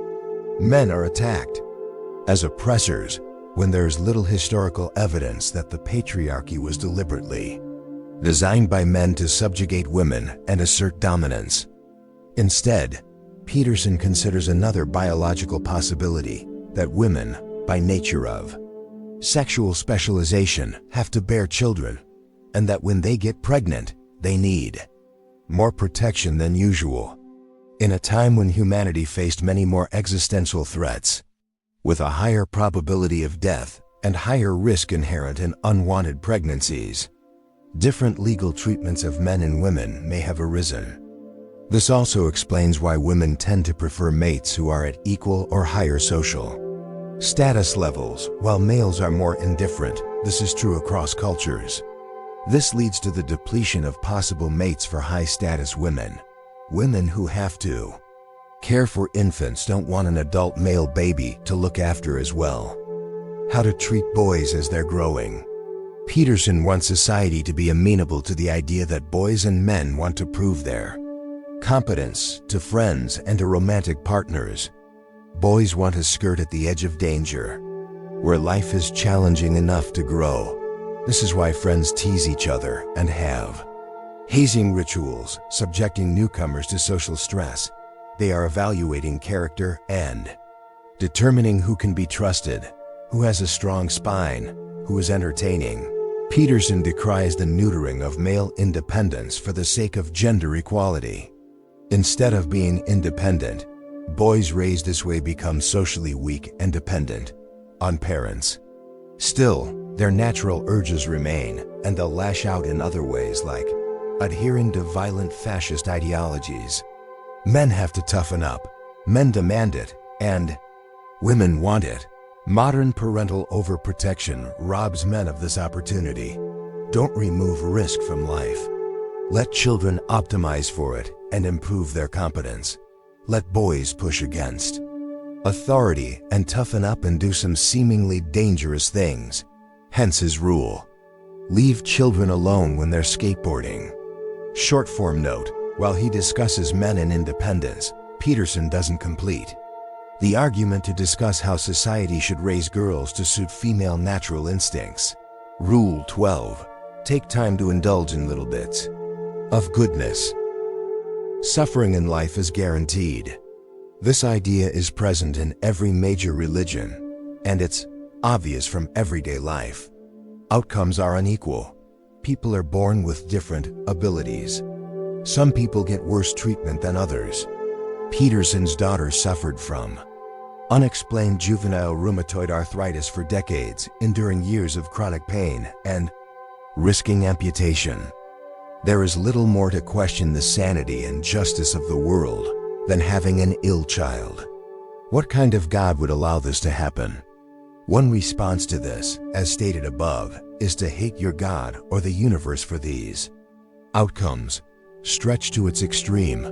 Men are attacked as oppressors when there is little historical evidence that the patriarchy was deliberately designed by men to subjugate women and assert dominance. Instead, Peterson considers another biological possibility that women, by nature of sexual specialization, have to bear children, and that when they get pregnant, they need more protection than usual. In a time when humanity faced many more existential threats, with a higher probability of death and higher risk inherent in unwanted pregnancies, different legal treatments of men and women may have arisen. This also explains why women tend to prefer mates who are at equal or higher social status levels, while males are more indifferent. This is true across cultures. This leads to the depletion of possible mates for high-status women. Women who have to care for infants don't want an adult male baby to look after as well. How to treat boys as they're growing. Peterson wants society to be amenable to the idea that boys and men want to prove their competence to friends and to romantic partners. Boys want a skirt at the edge of danger, where life is challenging enough to grow. This is why friends tease each other and have hazing rituals, subjecting newcomers to social stress. They are evaluating character and determining who can be trusted, who has a strong spine, who is entertaining. Peterson decries the neutering of male independence for the sake of gender equality. Instead of being independent, boys raised this way become socially weak and dependent on parents. Still, their natural urges remain, and they'll lash out in other ways, like adhering to violent fascist ideologies. Men have to toughen up. Men demand it, and women want it. Modern parental overprotection robs men of this opportunity. Don't remove risk from life. Let children optimize for it and improve their competence. Let boys push against authority and toughen up and do some seemingly dangerous things. Hence his rule: leave children alone when they're skateboarding. Short form note: while he discusses men and independence, Peterson doesn't complete the argument to discuss how society should raise girls to suit female natural instincts. Rule 12. Take time to indulge in little bits of goodness. Suffering in life is guaranteed. This idea is present in every major religion, and it's obvious from everyday life. Outcomes are unequal. People are born with different abilities. Some people get worse treatment than others. Peterson's daughter suffered from unexplained juvenile rheumatoid arthritis for decades, enduring years of chronic pain and risking amputation. There is little more to question the sanity and justice of the world than having an ill child. What kind of God would allow this to happen? One response to this, as stated above, is to hate your God or the universe for these outcomes. Stretched to its extreme,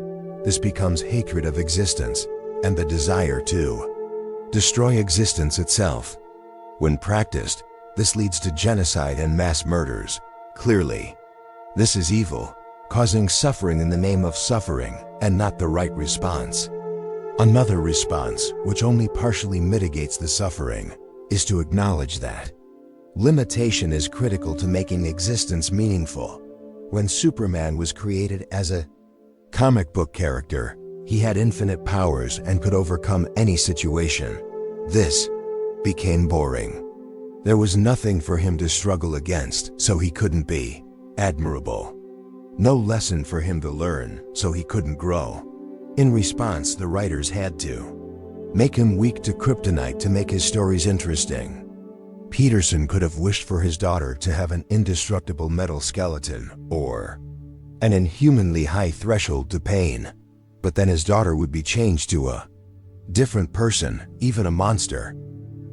this becomes hatred of existence and the desire to destroy existence itself. When practiced, this leads to genocide and mass murders. Clearly, this is evil, causing suffering in the name of suffering and not the right response. Another response, which only partially mitigates the suffering, is to acknowledge that limitation is critical to making existence meaningful. When Superman was created as a comic book character, he had infinite powers and could overcome any situation. This became boring. There was nothing for him to struggle against, so he couldn't be admirable. No lesson for him to learn, so he couldn't grow. In response, the writers had to make him weak to kryptonite to make his stories interesting. Peterson could have wished for his daughter to have an indestructible metal skeleton or an inhumanly high threshold to pain, but then his daughter would be changed to a different person, even a monster.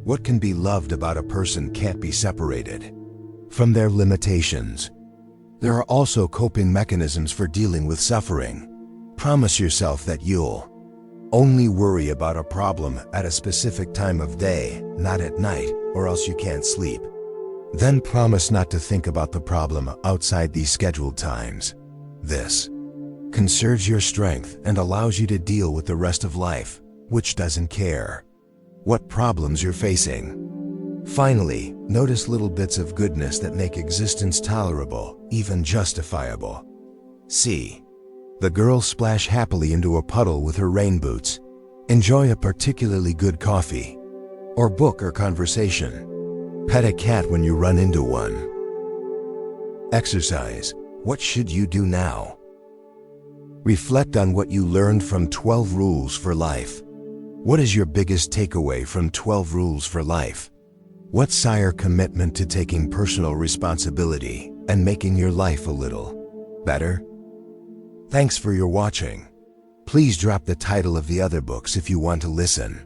What can be loved about a person can't be separated from their limitations. There are also coping mechanisms for dealing with suffering. Promise yourself that you'll only worry about a problem at a specific time of day, not at night, or else you can't sleep. Then promise not to think about the problem outside these scheduled times. This conserves your strength and allows you to deal with the rest of life, which doesn't care what problems you're facing. Finally, notice little bits of goodness that make existence tolerable, even justifiable. See the girl splash happily into a puddle with her rain boots. Enjoy a particularly good coffee, or book or conversation. Pet a cat when you run into one. Exercise. What should you do now? Reflect on what you learned from 12 Rules for Life. What is your biggest takeaway from 12 Rules for Life? What's your commitment to taking personal responsibility and making your life a little better? Thanks for your watching. Please drop the title of the other books if you want to listen.